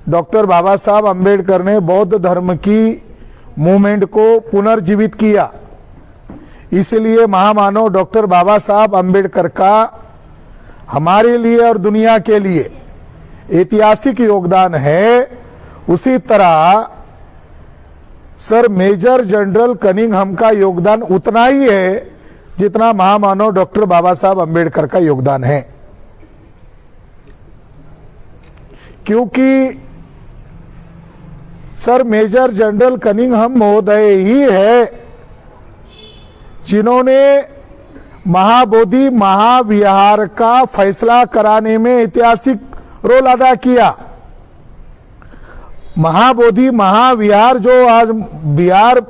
Doctor बाबा साहब अंबेडकर ने बौद्ध धर्म की मूवमेंट को पुनर्जीवित किया। इसलिए महामानव डॉक्टर बाबा साहब अंबेडकर का हमारे लिए और दुनिया के लिए ऐतिहासिक योगदान है। उसी तरह सर मेजर जनरल कनिंघम का योगदान उतना ही है जितना महामानव डॉक्टर बाबा साहब अंबेडकर का योगदान है, क्योंकि सर मेजर जनरल कनिंघम महोदय ही है जिन्होंने महाबोधि महाविहार का फैसला कराने में ऐतिहासिक रोल अदा किया। महाबोधि महाविहार जो आज बिहार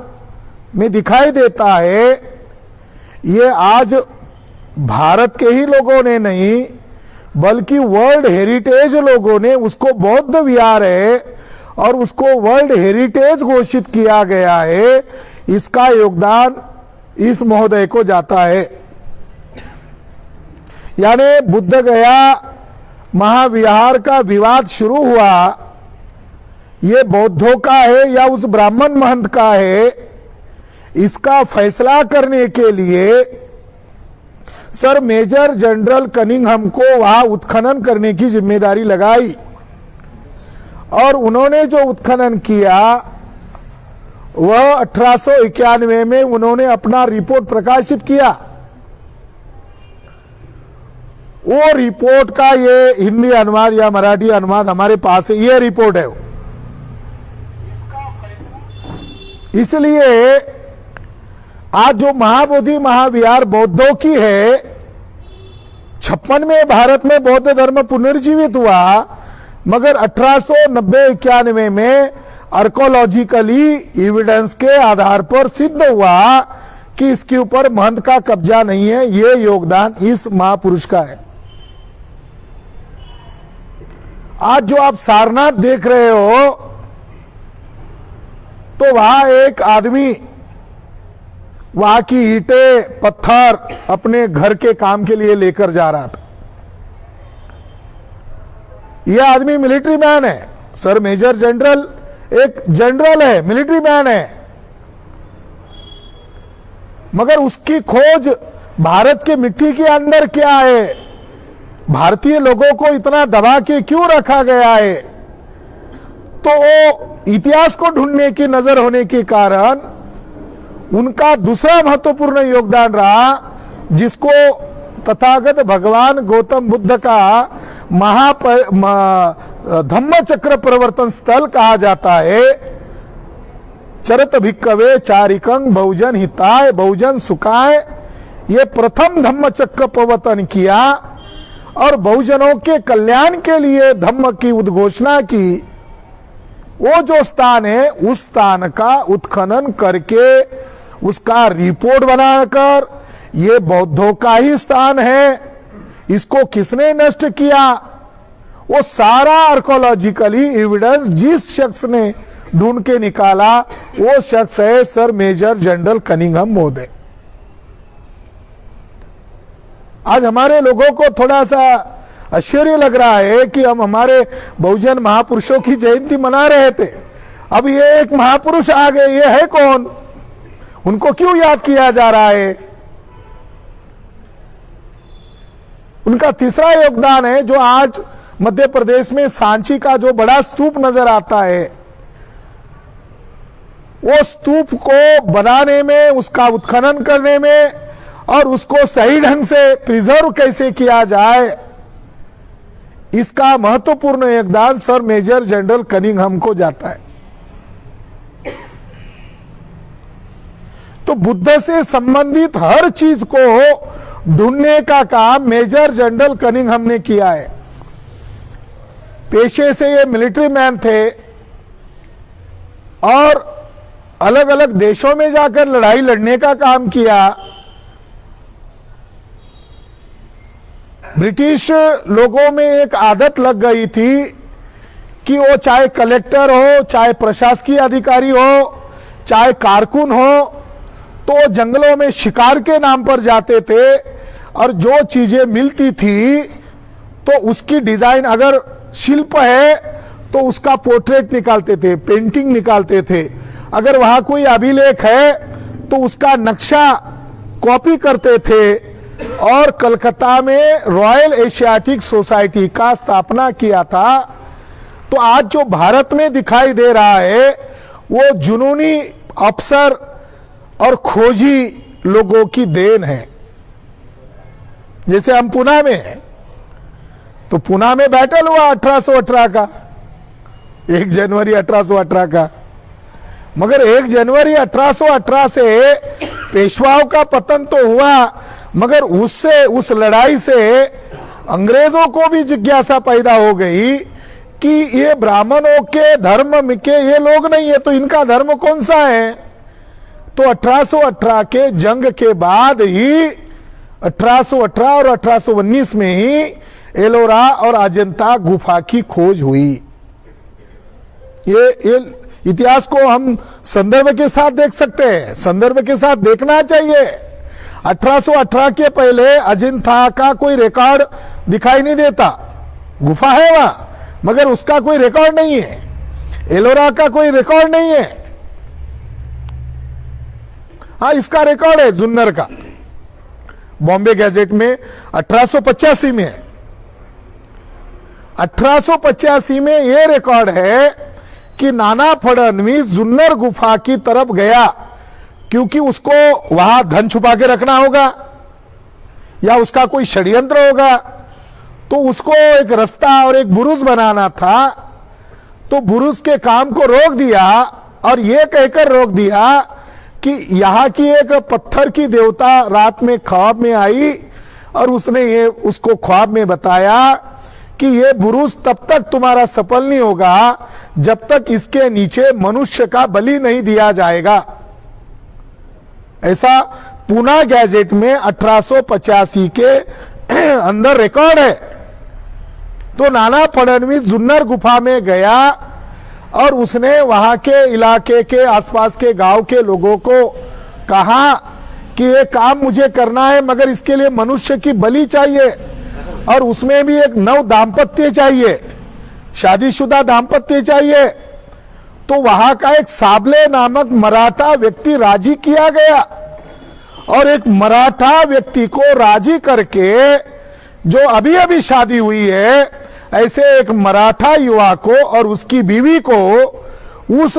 में दिखाई देता है, ये आज भारत के ही लोगों ने नहीं बल्कि वर्ल्ड हेरिटेज लोगों ने उसको बौद्ध विहार है और उसको वर्ल्ड हेरिटेज घोषित किया गया है। इसका योगदान इस महोदय को जाता है। यानी बुद्ध गया महाविहार का विवाद शुरू हुआ, ये बौद्धों का है या उस ब्राह्मण महंत का है, इसका फैसला करने के लिए सर मेजर जनरल कनिंघम को वहां उत्खनन करने की जिम्मेदारी लगाई और उन्होंने जो उत्खनन किया वह 1891 में उन्होंने अपना रिपोर्ट प्रकाशित किया। वो रिपोर्ट का ये हिंदी अनुवाद या मराठी अनुवाद हमारे पास है, ये रिपोर्ट है। इसलिए आज जो महाबोधि महाविहार बौद्धों की है, 56 में भारत में बौद्ध धर्म पुनर्जीवित हुआ, मगर 1890-91 में आर्कोलॉजिकली एविडेंस के आधार पर सिद्ध हुआ कि इसके ऊपर महंत का कब्जा नहीं है। ये योगदान इस महापुरुष का है। आज जो आप सारनाथ देख रहे हो तो वहां एक आदमी वहां की ईंटें पत्थर अपने घर के काम के लिए लेकर जा रहा था। यह आदमी मिलिट्री मैन है, सर मेजर जनरल एक जनरल है, मिलिट्री मैन है, मगर उसकी खोज भारत के मिट्टी के अंदर क्या है, भारतीय लोगों को इतना दबा के क्यों रखा गया है, तो वो इतिहास को ढूंढने की नजर होने के कारण उनका दूसरा महत्वपूर्ण योगदान रहा, जिसको तथागत भगवान गौतम बुद्ध का धम्म चक्र प्रवर्तन स्थल कहा जाता है। चरत भिक्कवे चारिकं बहुजन हिताय बहुजन सुखाय, ये प्रथम धम्म चक्र प्रवर्तन किया और बहुजनों के कल्याण के लिए धम्म की उद्घोषणा की। वो जो स्थान है उस स्थान का उत्खनन करके उसका रिपोर्ट बनाकर ये बौद्धों का ही स्थान है, इसको किसने नष्ट किया, वो सारा आर्कोलॉजिकली एविडेंस जिस शख्स ने ढूंढ के निकाला वो शख्स है सर मेजर जनरल कनिंघम महोदय। आज हमारे लोगों को थोड़ा सा आश्चर्य लग रहा है कि हम हमारे बहुजन महापुरुषों की जयंती मना रहे थे, अब ये एक महापुरुष आ गए, ये है कौन, उनको क्यों याद किया जा रहा है। उनका तीसरा योगदान है जो आज मध्य प्रदेश में सांची का जो बड़ा स्तूप नजर आता है, वो स्तूप को बनाने में, उसका उत्खनन करने में और उसको सही ढंग से प्रिजर्व कैसे किया जाए, इसका महत्वपूर्ण योगदान सर मेजर जनरल कनिंघम को जाता है। तो बुद्ध से संबंधित हर चीज को ढूंढने का काम मेजर जनरल कनिंघम ने किया है। पेशे से ये मिलिट्री मैन थे और अलग अलग देशों में जाकर लड़ाई लड़ने का काम किया। ब्रिटिश लोगों में एक आदत लग गई थी कि वो चाहे कलेक्टर हो, चाहे प्रशासकीय अधिकारी हो, चाहे कारकुन हो, तो जंगलों में शिकार के नाम पर जाते थे और जो चीजें मिलती थी तो उसकी डिजाइन, अगर शिल्प है तो उसका पोर्ट्रेट निकालते थे, पेंटिंग निकालते थे। अगर वहां कोई अभिलेख है तो उसका नक्शा कॉपी करते थे और कलकत्ता में रॉयल एशियाटिक सोसाइटी का स्थापना किया था। तो आज जो भारत में दिखाई दे रहा है वो जुनूनी अफसर और खोजी लोगों की देन है। जैसे हम पुणे में हैं, तो पुणे में बैटल हुआ 1818 का, 1 जनवरी 1818 का, मगर 1 जनवरी 1818 से पेशवाओं का पतन तो हुआ, मगर उससे, उस लड़ाई से अंग्रेजों को भी जिज्ञासा पैदा हो गई कि ये ब्राह्मणों के धर्म के ये लोग नहीं है, तो इनका धर्म कौन सा है। तो 1818 के जंग के बाद ही 1818 और 1819 में ही एलोरा और अजंता गुफा की खोज हुई। ये इतिहास को हम संदर्भ के साथ देख सकते हैं, संदर्भ के साथ देखना चाहिए। 1818 के पहले अजंता का कोई रिकॉर्ड दिखाई नहीं देता, गुफा है वहां मगर उसका कोई रिकॉर्ड नहीं है, एलोरा का कोई रिकॉर्ड नहीं है। हाँ, इसका रिकॉर्ड है जुन्नर का, बॉम्बे गैजेट में 1885 में है। 1885 में यह रिकॉर्ड है कि नाना फडणवीस जुन्नर गुफा की तरफ गया क्योंकि उसको वहां धन छुपा के रखना होगा या उसका कोई षड्यंत्र होगा, तो उसको एक रास्ता और एक बुरुज बनाना था। तो बुरुज के काम को रोक दिया और यह कहकर रोक दिया कि यहां की एक पत्थर की देवता रात में ख्वाब में आई और उसने ये उसको ख्वाब में बताया कि ये बुरुज तब तक तुम्हारा सफल नहीं होगा जब तक इसके नीचे मनुष्य का बलि नहीं दिया जाएगा। ऐसा पुणे गैजेट में 1885 के अंदर रिकॉर्ड है। तो नाना फडणवीस जुन्नर गुफा में गया और उसने वहां के इलाके के आसपास के गांव के लोगों को कहा कि ये काम मुझे करना है मगर इसके लिए मनुष्य की बलि चाहिए और उसमें भी एक नव दाम्पत्य चाहिए, शादीशुदा दाम्पत्य चाहिए। तो वहां का एक साबले नामक मराठा व्यक्ति राजी किया गया और एक मराठा व्यक्ति को राजी करके, जो अभी अभी शादी हुई है, ऐसे एक मराठा युवा को और उसकी बीवी को उस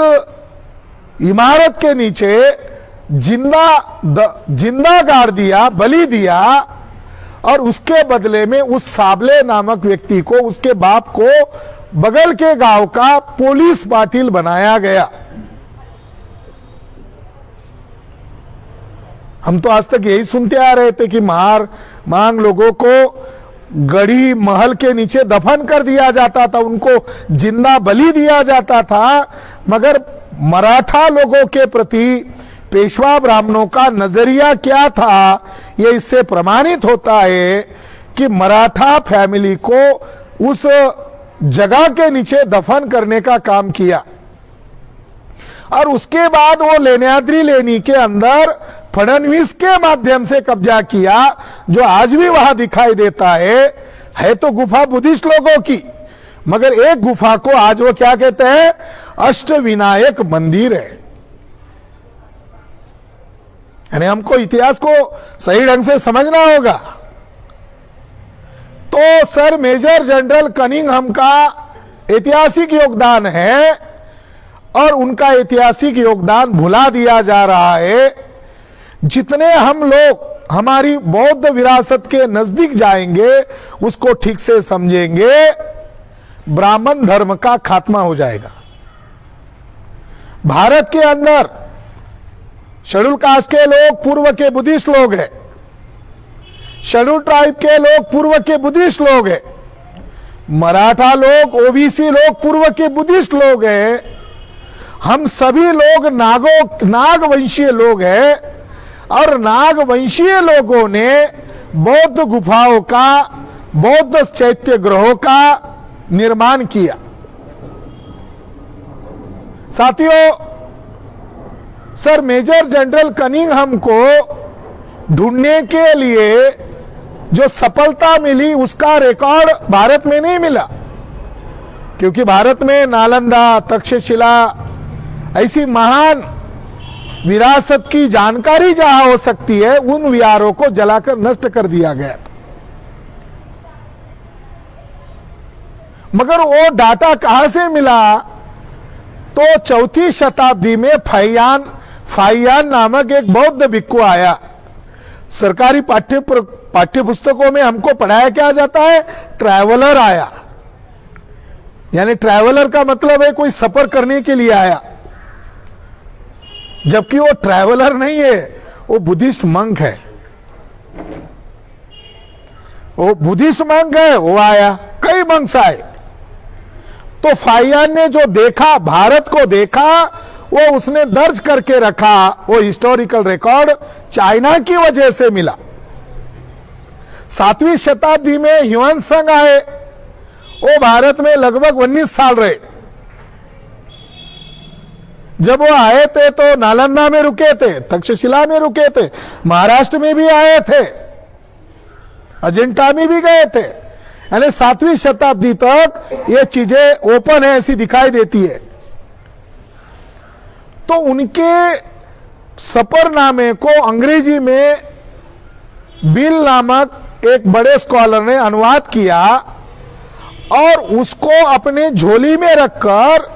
इमारत के नीचे जिंदा गाड़ दिया, बलि दिया और उसके बदले में उस साबले नामक व्यक्ति को, उसके बाप को बगल के गांव का पुलिस पाटिल बनाया गया। हम तो आज तक यही सुनते आ रहे थे कि मांग लोगों को गढ़ी महल के नीचे दफन कर दिया जाता था, उनको जिंदा बलि दिया जाता था। मगर मराठा लोगों के प्रति पेशवा ब्राह्मणों का नजरिया क्या था, यह इससे प्रमाणित होता है कि मराठा फैमिली को उस जगह के नीचे दफन करने का काम किया और उसके बाद वो लेण्याद्री लेनी के अंदर फडणवीस के माध्यम से कब्जा किया, जो आज भी वहां दिखाई देता है तो गुफा बुद्धिस्ट लोगों की, मगर एक गुफा को आज वो क्या कहते हैं, अष्टविनायक मंदिर है। यानी हमको इतिहास को सही ढंग से समझना होगा। तो सर मेजर जनरल कनिंघम का ऐतिहासिक योगदान है और उनका ऐतिहासिक योगदान भुला दिया जा रहा है। जितने हम लोग हमारी बौद्ध विरासत के नजदीक जाएंगे, उसको ठीक से समझेंगे, ब्राह्मण धर्म का खात्मा हो जाएगा। भारत के अंदर शेड्यूल कास्ट के लोग पूर्व के बुद्धिस्ट लोग हैं, शेड्यूल ट्राइब के लोग पूर्व के बुद्धिस्ट लोग हैं, मराठा लोग, ओबीसी लोग पूर्व के बुद्धिस्ट लोग हैं। हम सभी लोग नागवंशीय लोग हैं और नागवंशीय लोगों ने बौद्ध गुफाओं का, बौद्ध चैत्य ग्रहों का निर्माण किया। साथियों, सर मेजर जनरल कनिंघम को ढूंढने के लिए जो सफलता मिली उसका रिकॉर्ड भारत में नहीं मिला, क्योंकि भारत में नालंदा, तक्षशिला ऐसी महान विरासत की जानकारी जहां हो सकती है, उन विहारों को जलाकर नष्ट कर दिया गया। मगर वो डाटा कहां से मिला? तो चौथी शताब्दी में फाहियान नामक एक बौद्ध भिक्खु आया। सरकारी पाठ्य पुस्तकों में हमको पढ़ाया क्या जाता है? ट्रैवलर आया, यानी ट्रैवलर का मतलब है कोई सफर करने के लिए आया, जबकि वो ट्रैवलर नहीं है, वो बुद्धिस्ट मंक है। वो बुद्धिस्ट मंक है, वो आया, कई मंक्स आए। तो फाहियान ने जो देखा, भारत को देखा, वो उसने दर्ज करके रखा। वो हिस्टोरिकल रिकॉर्ड चाइना की वजह से मिला। 7वीं शताब्दी में ह्यूएनत्सांग आए, वो भारत में लगभग 19 साल रहे। जब वो आए थे तो नालंदा में रुके थे, तक्षशिला में रुके थे, महाराष्ट्र में भी आए थे, अजंता में भी गए थे। यानी 7वीं शताब्दी तक ये चीजें ओपन है, ऐसी दिखाई देती है। तो उनके सफरनामे को अंग्रेजी में बिल नामक एक बड़े स्कॉलर ने अनुवाद किया और उसको अपने झोली में रखकर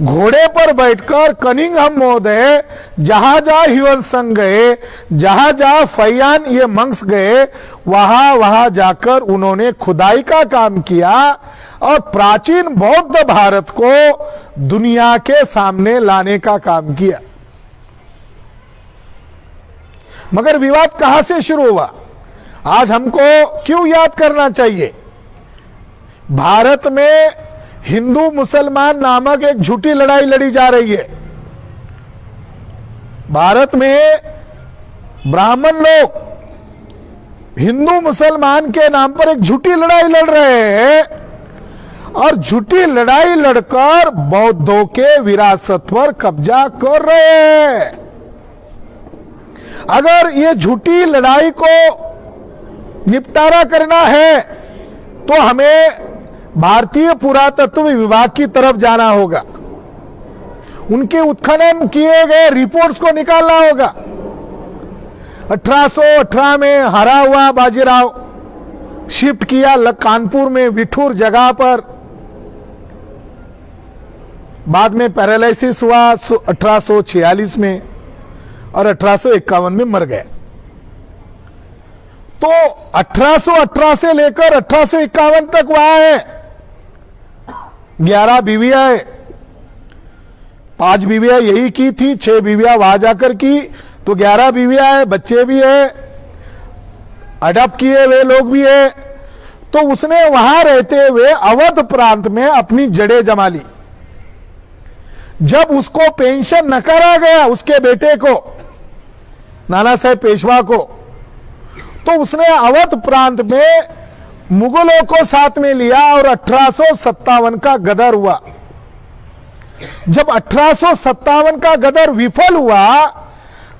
घोड़े पर बैठकर कनिंघम महोदय जहां जहां ह्यूएनत्सांग गए, जहां जहां फाहियान ये मंक्स गए, वहां वहां जाकर उन्होंने खुदाई का काम किया और प्राचीन बौद्ध भारत को दुनिया के सामने लाने का काम किया। मगर विवाद कहां से शुरू हुआ? आज हमको क्यों याद करना चाहिए? भारत में हिंदू मुसलमान नामक एक झूठी लड़ाई लड़ी जा रही है। भारत में ब्राह्मण लोग हिंदू मुसलमान के नाम पर एक झूठी लड़ाई लड़ रहे हैं और झूठी लड़ाई लड़कर बौद्धों के विरासत पर कब्जा कर रहे हैं। अगर ये झूठी लड़ाई को निपटारा करना है तो हमें भारतीय पुरातत्व विभाग की तरफ जाना होगा, उनके उत्खनन किए गए रिपोर्ट्स को निकालना होगा। 1818 में हरा हुआ बाजीराव शिफ्ट किया कानपुर में विठूर जगह पर, बाद में पैरालिसिस हुआ 1846 में और 1851 में मर गए। तो 1818 से लेकर 1851 तक वहां है 11 बीवियां है, 5 बीवियां यही की थी, 6 बीवियां वहां जाकर की, तो 11 बीवियां है, बच्चे भी है, अडॉप्ट किए हुए लोग भी है। तो उसने वहां रहते हुए अवध प्रांत में अपनी जड़ें जमा ली। जब उसको पेंशन नकारा गया, उसके बेटे को, नाना साहेब पेशवा को, तो उसने अवध प्रांत में मुगलों को साथ में लिया और 1857 का गदर हुआ। जब 1857 का गदर विफल हुआ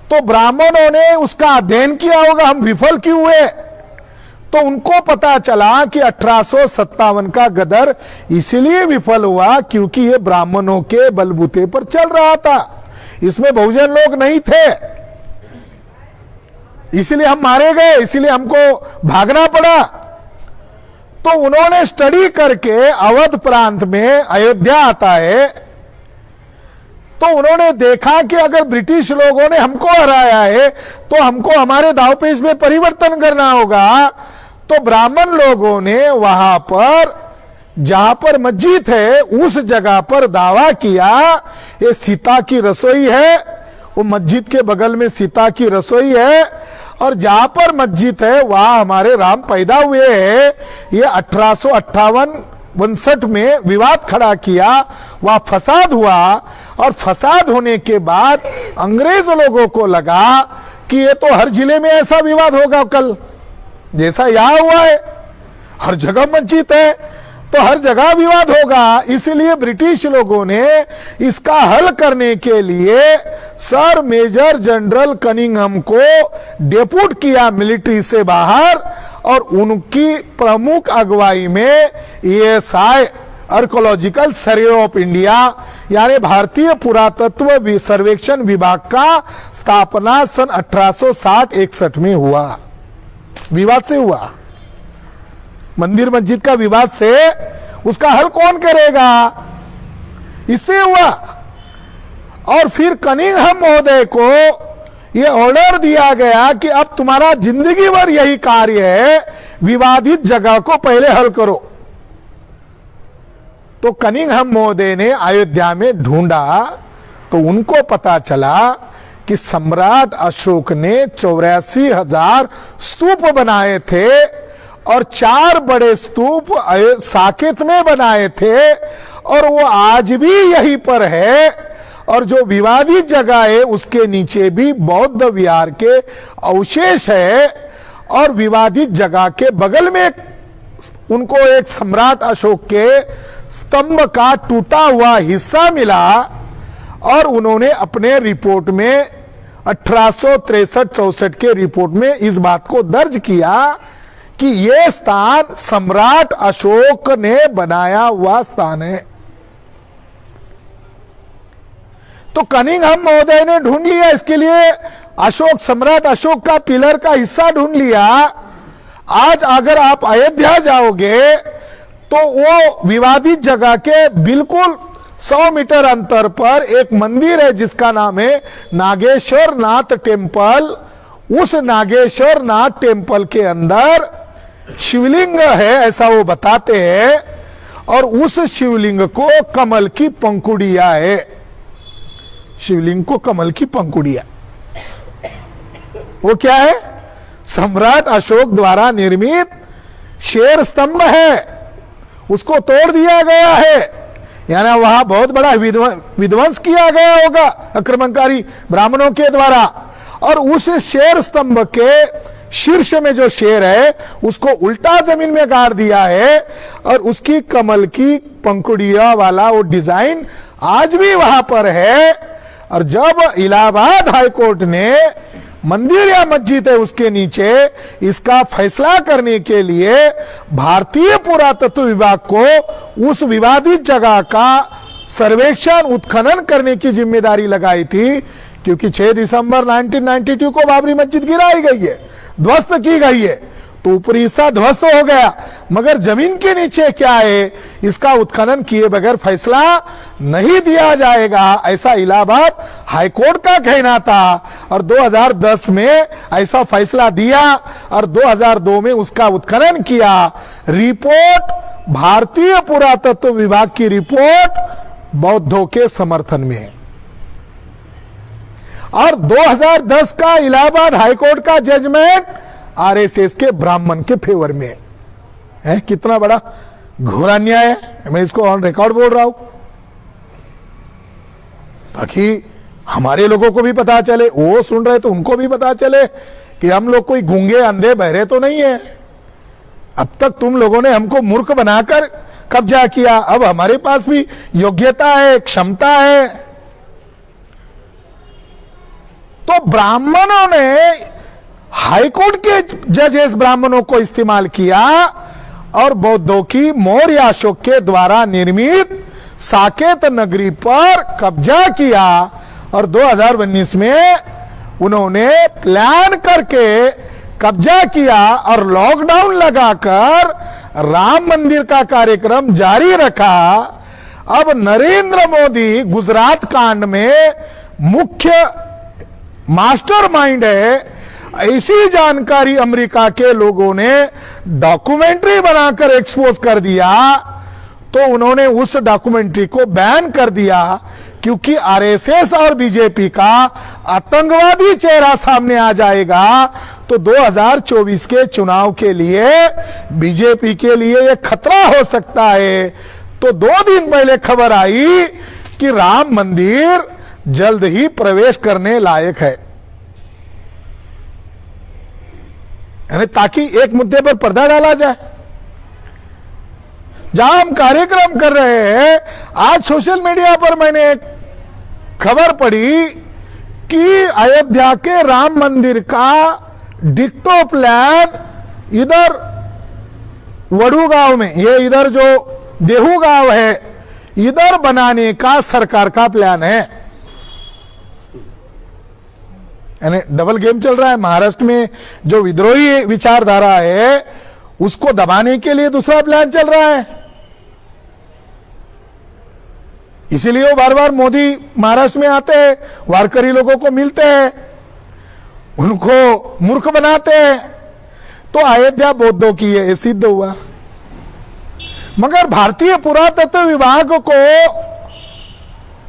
तो ब्राह्मणों ने उसका अध्ययन किया होगा, हम विफल क्यों हुए। तो उनको पता चला कि 1857 का गदर इसलिए विफल हुआ क्योंकि ये ब्राह्मणों के बलबूते पर चल रहा था, इसमें बहुजन लोग नहीं थे, इसलिए हम मारे गए, इसलिए हमको भागना पड़ा। तो उन्होंने स्टडी करके अवध प्रांत में अयोध्या आता है, तो उन्होंने देखा कि अगर ब्रिटिश लोगों ने हमको हराया है तो हमको हमारे दावपेच में परिवर्तन करना होगा। तो ब्राह्मण लोगों ने वहां पर जहां पर मस्जिद है उस जगह पर दावा किया ये सीता की रसोई है, वो मस्जिद के बगल में सीता की रसोई है और जहां पर मस्जिद है वहां हमारे राम पैदा हुए हैं। ये 1858-59 में विवाद खड़ा किया, वहां फसाद हुआ और फसाद होने के बाद अंग्रेज लोगों को लगा कि ये तो हर जिले में ऐसा विवाद होगा कल, जैसा यहां हुआ है, हर जगह मस्जिद है तो हर जगह विवाद होगा। इसलिए ब्रिटिश लोगों ने इसका हल करने के लिए सर मेजर जनरल कनिंघम को डेप्यूट किया मिलिट्री से बाहर और उनकी प्रमुख अगुवाई में ESI archaeological survey of India यानी भारतीय पुरातत्व सर्वेक्षण विभाग का स्थापना सन 1860-61 में हुआ। विवाद से हुआ, मंदिर मस्जिद का विवाद से, उसका हल कौन करेगा, इससे हुआ। और फिर कनिंघम महोदय को यह ऑर्डर दिया गया कि अब तुम्हारा जिंदगी भर यही कार्य है, विवादित जगह को पहले हल करो। तो कनिंघम महोदय ने अयोध्या में ढूंढा तो उनको पता चला कि सम्राट अशोक ने 84,000 स्तूप बनाए थे और 4 बड़े स्तूप साकेत में बनाए थे और वो आज भी यहीं पर है। और जो विवादित जगह है उसके नीचे भी बौद्ध विहार के अवशेष है और विवादित जगह के बगल में उनको एक सम्राट अशोक के स्तंभ का टूटा हुआ हिस्सा मिला और उन्होंने अपने रिपोर्ट में 1863-64 के रिपोर्ट में इस बात को दर्ज किया कि यह स्थान सम्राट अशोक ने बनाया हुआ स्थान है। तो कनिंघम महोदय ने ढूंढ लिया, इसके लिए अशोक, सम्राट अशोक का पिलर का हिस्सा ढूंढ लिया। आज अगर आप अयोध्या जाओगे तो वो विवादित जगह के बिल्कुल 100 मीटर अंतर पर एक मंदिर है जिसका नाम है नागेश्वर नाथ टेम्पल। उस नागेश्वर नाथ टेम्पल के अंदर शिवलिंग है ऐसा वो बताते हैं और उस शिवलिंग को कमल की पंखुड़िया है, शिवलिंग को कमल की पंखुड़िया। वो क्या है, सम्राट अशोक द्वारा निर्मित शेर स्तंभ है, उसको तोड़ दिया गया है। यानी वहां बहुत बड़ा विध्वंस किया गया होगा आक्रमणकारी ब्राह्मणों के द्वारा। और उस शेर स्तंभ के शीर्ष में जो शेर है उसको उल्टा जमीन में गाड़ दिया है और उसकी कमल की पंखुड़िया वाला वो डिजाइन आज भी वहां पर है। और जब इलाहाबाद हाईकोर्ट ने मंदिर या मस्जिद है उसके नीचे इसका फैसला करने के लिए भारतीय पुरातत्व विभाग को उस विवादित जगह का सर्वेक्षण उत्खनन करने की जिम्मेदारी लगाई थी, क्योंकि 6 दिसंबर 1992 को बाबरी मस्जिद गिराई गई है, ध्वस्त की गई है, तो ऊपरी हिस्सा ध्वस्त हो गया, मगर जमीन के नीचे क्या है इसका उत्खनन किए बगैर फैसला नहीं दिया जाएगा, ऐसा इलाहाबाद हाईकोर्ट का कहना था। और 2010 में ऐसा फैसला दिया और 2002 में उसका उत्खनन किया। रिपोर्ट भारतीय पुरातत्व विभाग की रिपोर्ट बौद्धों के समर्थन में। और 2010 का इलाहाबाद हाईकोर्ट का जजमेंट आरएसएस के ब्राह्मण के फेवर में है। कितना बड़ा घोर अन्याय है, मैं इसको ऑन रिकॉर्ड बोल रहा हूं ताकि हमारे लोगों को भी पता चले, वो सुन रहे तो उनको भी पता चले कि हम लोग कोई गूंगे अंधे बहरे तो नहीं है। अब तक तुम लोगों ने हमको मूर्ख बनाकर कब्जा किया, अब हमारे पास भी योग्यता है, क्षमता है। तो ब्राह्मणों ने हाईकोर्ट के जजेस ब्राह्मणों को इस्तेमाल किया और बौद्धों की मौर्य अशोक के द्वारा निर्मित साकेत नगरी पर कब्जा किया। और 2019 में उन्होंने प्लान करके कब्जा किया और लॉकडाउन लगाकर राम मंदिर का कार्यक्रम जारी रखा। अब नरेंद्र मोदी गुजरात कांड में मुख्य मास्टरमाइंड है। ऐसी जानकारी अमेरिका के लोगों ने डॉक्यूमेंट्री बनाकर एक्सपोज कर दिया तो उन्होंने उस डॉक्यूमेंट्री को बैन कर दिया, क्योंकि आरएसएस और बीजेपी का आतंकवादी चेहरा सामने आ जाएगा तो 2024 के चुनाव के लिए बीजेपी के लिए यह खतरा हो सकता है। तो 2 दिन पहले खबर आई कि राम मंदिर जल्द ही प्रवेश करने लायक है, यानी ताकि एक मुद्दे पर पर्दा डाला जाए। जहां हम कार्यक्रम कर रहे हैं, आज सोशल मीडिया पर मैंने एक खबर पढ़ी कि अयोध्या के राम मंदिर का डिक्टो प्लान इधर वडू गांव में, ये इधर जो देहू गांव है, इधर बनाने का सरकार का प्लान है। यानी डबल गेम चल रहा है। महाराष्ट्र में जो विद्रोही विचारधारा है उसको दबाने के लिए दूसरा प्लान चल रहा है। इसीलिए वो बार बार मोदी महाराष्ट्र में आते हैं, वारकरी लोगों को मिलते हैं, उनको मूर्ख बनाते हैं। तो अयोध्या बौद्धों की है, सिद्ध हुआ। मगर भारतीय पुरातत्व विभाग को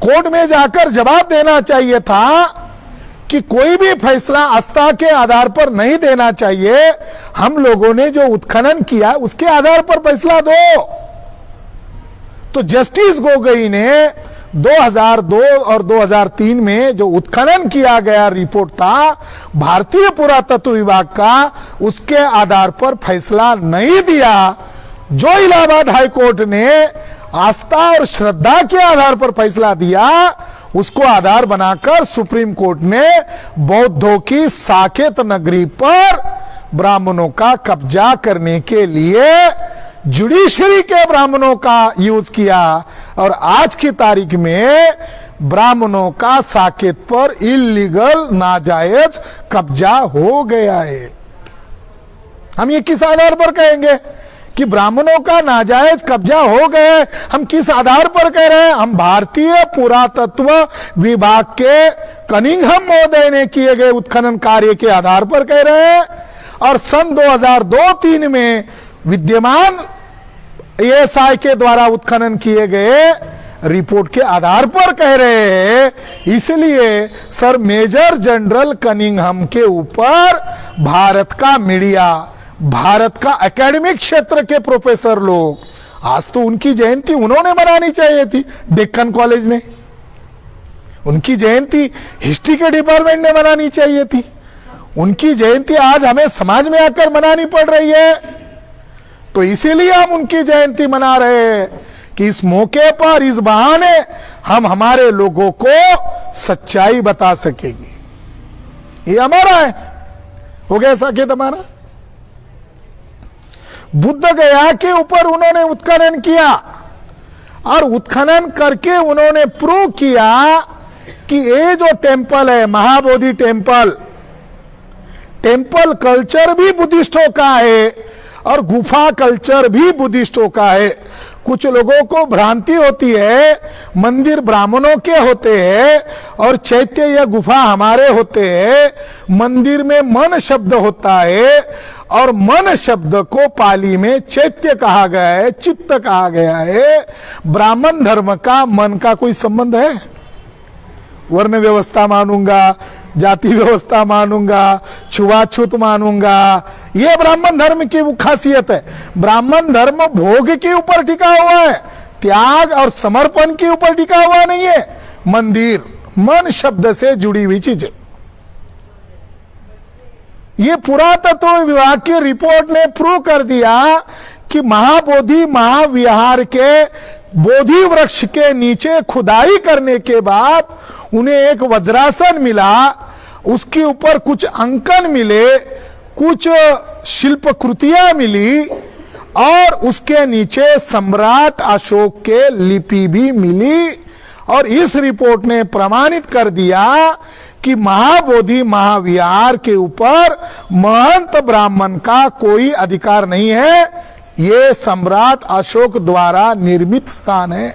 कोर्ट में जाकर जवाब देना चाहिए था कि कोई भी फैसला आस्था के आधार पर नहीं देना चाहिए, हम लोगों ने जो उत्खनन किया उसके आधार पर फैसला दो। तो जस्टिस गोगोई ने 2002 और 2003 में जो उत्खनन किया गया रिपोर्ट था भारतीय पुरातत्व विभाग का, उसके आधार पर फैसला नहीं दिया। जो इलाहाबाद हाईकोर्ट ने आस्था और श्रद्धा के आधार पर फैसला दिया, उसको आधार बनाकर सुप्रीम कोर्ट ने बौद्धों की साकेत नगरी पर ब्राह्मणों का कब्जा करने के लिए जुडिशरी के ब्राह्मणों का यूज किया। और आज की तारीख में ब्राह्मणों का साकेत पर इलीगल नाजायज कब्जा हो गया है। हम ये किस आधार पर कहेंगे कि ब्राह्मणों का नाजायज कब्जा हो गए? हम किस आधार पर कह रहे हैं? हम भारतीय पुरातत्व विभाग के कनिंघम महोदय ने किए गए उत्खनन कार्य के आधार पर कह रहे हैं और सन 2002-03 में विद्यमान एएसआई के द्वारा उत्खनन किए गए रिपोर्ट के आधार पर कह रहे हैं। इसलिए सर मेजर जनरल कनिंघम के ऊपर भारत का मीडिया, भारत का एकेडमिक क्षेत्र के प्रोफेसर लोग, आज तो उनकी जयंती उन्होंने मनानी चाहिए थी, डेक्कन कॉलेज ने। उनकी जयंती हिस्ट्री के डिपार्टमेंट ने मनानी चाहिए थी। उनकी जयंती आज हमें समाज में आकर मनानी पड़ रही है। तो इसीलिए हम उनकी जयंती मना रहे हैं कि इस मौके पर, इस बहाने हम हमारे लोगों को सच्चाई बता सकेंगे। ये हमारा है। हो गया साकेत हमारा। बुद्ध गया के ऊपर उन्होंने उत्खनन किया और उत्खनन करके उन्होंने प्रूव किया कि ये जो टेम्पल है, महाबोधि टेम्पल, टेम्पल कल्चर भी बुद्धिस्टों का है और गुफा कल्चर भी बुद्धिस्टों का है। कुछ लोगों को भ्रांति होती है मंदिर ब्राह्मणों के होते हैं और चैत्य या गुफा हमारे होते हैं। मंदिर में मन शब्द होता है और मन शब्द को पाली में चैत्य कहा गया है, चित्त कहा गया है। ब्राह्मण धर्म का मन का कोई संबंध है? वर्ण व्यवस्था मानूंगा, जाति व्यवस्था मानूंगा, छुआछूत मानूंगा, यह ब्राह्मण धर्म की खासियत है। ब्राह्मण धर्म भोग के ऊपर टिका हुआ है, त्याग और समर्पण के ऊपर टिका हुआ नहीं है। मंदिर मन शब्द से जुड़ी हुई चीज। ये पुरातत्व विभाग की रिपोर्ट ने प्रूव कर दिया कि महाबोधि महाविहार के बोधि वृक्ष के नीचे खुदाई करने के बाद उन्हें एक वज्रासन मिला, उसके ऊपर कुछ अंकन मिले, कुछ शिल्प कृतियां मिली और उसके नीचे सम्राट अशोक के लिपि भी मिली। और इस रिपोर्ट ने प्रमाणित कर दिया कि महाबोधि महाविहार के ऊपर महंत ब्राह्मण का कोई अधिकार नहीं है, ये सम्राट अशोक द्वारा निर्मित स्थान है।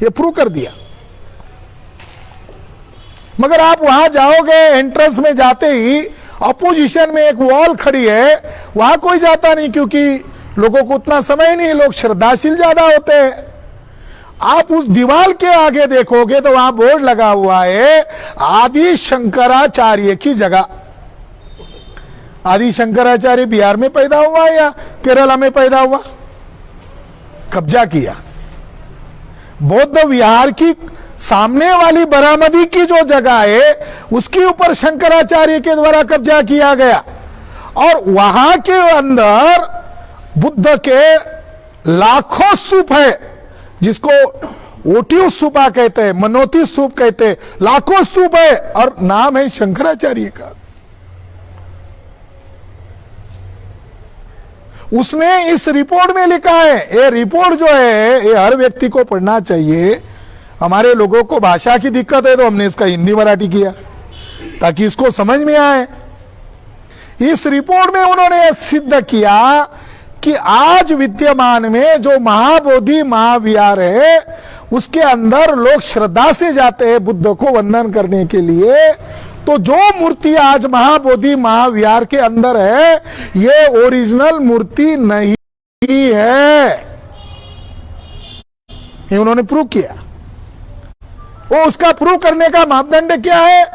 ये प्रूव कर दिया। मगर आप वहां जाओगे, एंट्रेंस में जाते ही अपोजिशन में एक वॉल खड़ी है, वहां कोई जाता नहीं क्योंकि लोगों को उतना समय नहीं, लोग श्रद्धाशील ज्यादा होते हैं। आप उस दीवार के आगे देखोगे तो वहां बोर्ड लगा हुआ है आदि शंकराचार्य की जगह। आदि शंकराचार्य बिहार में पैदा हुआ या केरला में पैदा हुआ? कब्जा किया। बौद्ध विहार की सामने वाली बरामदी की जो जगह है उसके ऊपर शंकराचार्य के द्वारा कब्जा किया गया और वहां के अंदर बुद्ध के लाखों स्तूप है, जिसको ओटिव स्तूपा कहते हैं, मनोती स्तूप कहते हैं। लाखों स्तूप है और नाम है शंकराचार्य का। उसने इस रिपोर्ट में लिखा है। ये रिपोर्ट जो है ये हर व्यक्ति को पढ़ना चाहिए। हमारे लोगों को भाषा की दिक्कत है तो हमने इसका हिंदी मराठी किया ताकि इसको समझ में आए। इस रिपोर्ट में उन्होंने यह सिद्ध किया कि आज विद्यमान में जो महाबोधि महाविहार है उसके अंदर लोग श्रद्धा से जाते हैं बुद्ध को वंदन करने के लिए। तो जो मूर्ति आज महाबोधि महाविहार के अंदर है ये ओरिजिनल मूर्ति नहीं है। ये उन्होंने प्रूव किया। वो उसका प्रूव करने का मापदंड क्या है?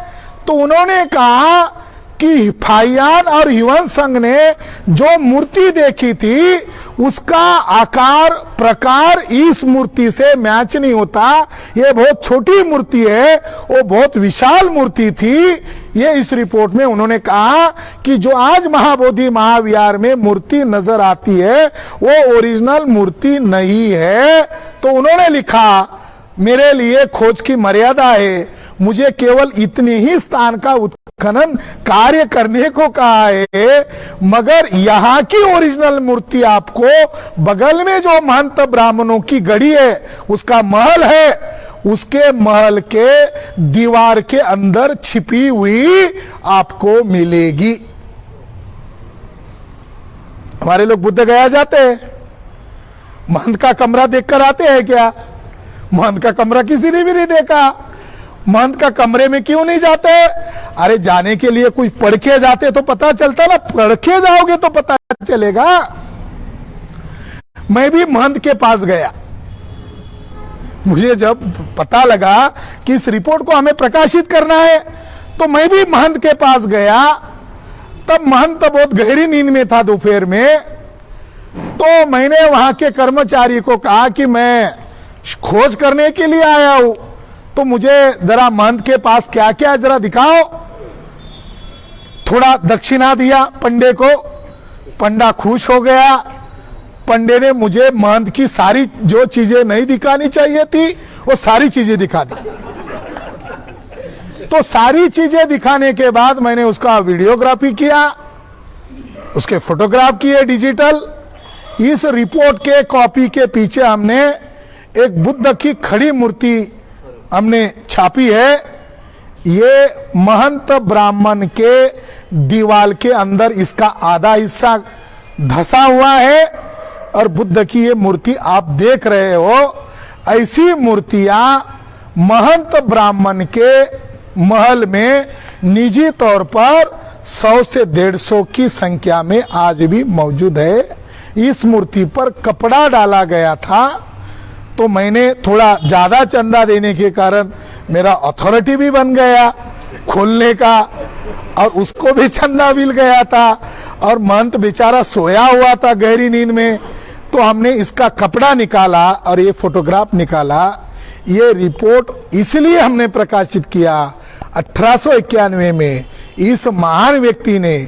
तो उन्होंने कहा कि फाहियान और ह्यून संघ ने जो मूर्ति देखी थी उसका आकार प्रकार इस मूर्ति से मैच नहीं होता। ये बहुत छोटी मूर्ति है, वो बहुत विशाल मूर्ति थी। ये इस रिपोर्ट में उन्होंने कहा कि जो आज महाबोधि महाविहार में मूर्ति नजर आती है वो ओरिजिनल मूर्ति नहीं है। तो उन्होंने लिखा मेरे लिए खोज की मर्यादा है, मुझे केवल इतने ही स्थान का उत्खनन कार्य करने को कहा है, मगर यहाँ की ओरिजिनल मूर्ति आपको बगल में जो महंत ब्राह्मणों की गढ़ी है उसका महल है, उसके महल के दीवार के अंदर छिपी हुई आपको मिलेगी। हमारे लोग बुद्ध गया जाते हैं, महंत का कमरा देखकर आते हैं क्या? महंत का कमरा किसी ने भी नहीं देखा। महंत का कमरे में क्यों नहीं जाते? अरे जाने के लिए कुछ पढ़ के जाते तो पता चलता ना, पढ़ के जाओगे तो पता चलेगा। मैं भी महंत के पास गया। मुझे जब पता लगा कि इस रिपोर्ट को हमें प्रकाशित करना है तो मैं भी महंत के पास गया। तब महंत बहुत गहरी नींद में था दोपहर में। तो मैंने वहां के कर्मचारी को कहा कि मैं खोज करने के लिए आया हूं, तो मुझे जरा महंत के पास क्या क्या जरा दिखाओ। थोड़ा दक्षिणा दिया पंडे को, पंडा खुश हो गया। पंडे ने मुझे महंत की सारी जो चीजें नहीं दिखानी चाहिए थी वो सारी चीजें दिखा दी। तो सारी चीजें दिखाने के बाद मैंने उसका वीडियोग्राफी किया, उसके फोटोग्राफ किए डिजिटल। इस रिपोर्ट के कॉपी के पीछे हमने एक बुद्ध की खड़ी मूर्ति हमने छापी है। ये महंत ब्राह्मण के दीवाल के अंदर इसका आधा हिस्सा धसा हुआ है और बुद्ध की ये मूर्ति आप देख रहे हो। ऐसी मूर्तियां महंत ब्राह्मण के महल में निजी तौर पर 100 से 150 की संख्या में आज भी मौजूद है। इस मूर्ति पर कपड़ा डाला गया था, तो मैंने थोड़ा ज्यादा चंदा देने के कारण मेरा अथॉरिटी भी बन गया खोलने का, और उसको भी चंदा मिल गया था। और महंत बेचारा सोया हुआ था गहरी नींद में, तो हमने इसका कपड़ा निकाला और ये फोटोग्राफ निकाला। ये रिपोर्ट इसलिए हमने प्रकाशित किया 1891 में इस महान व्यक्ति ने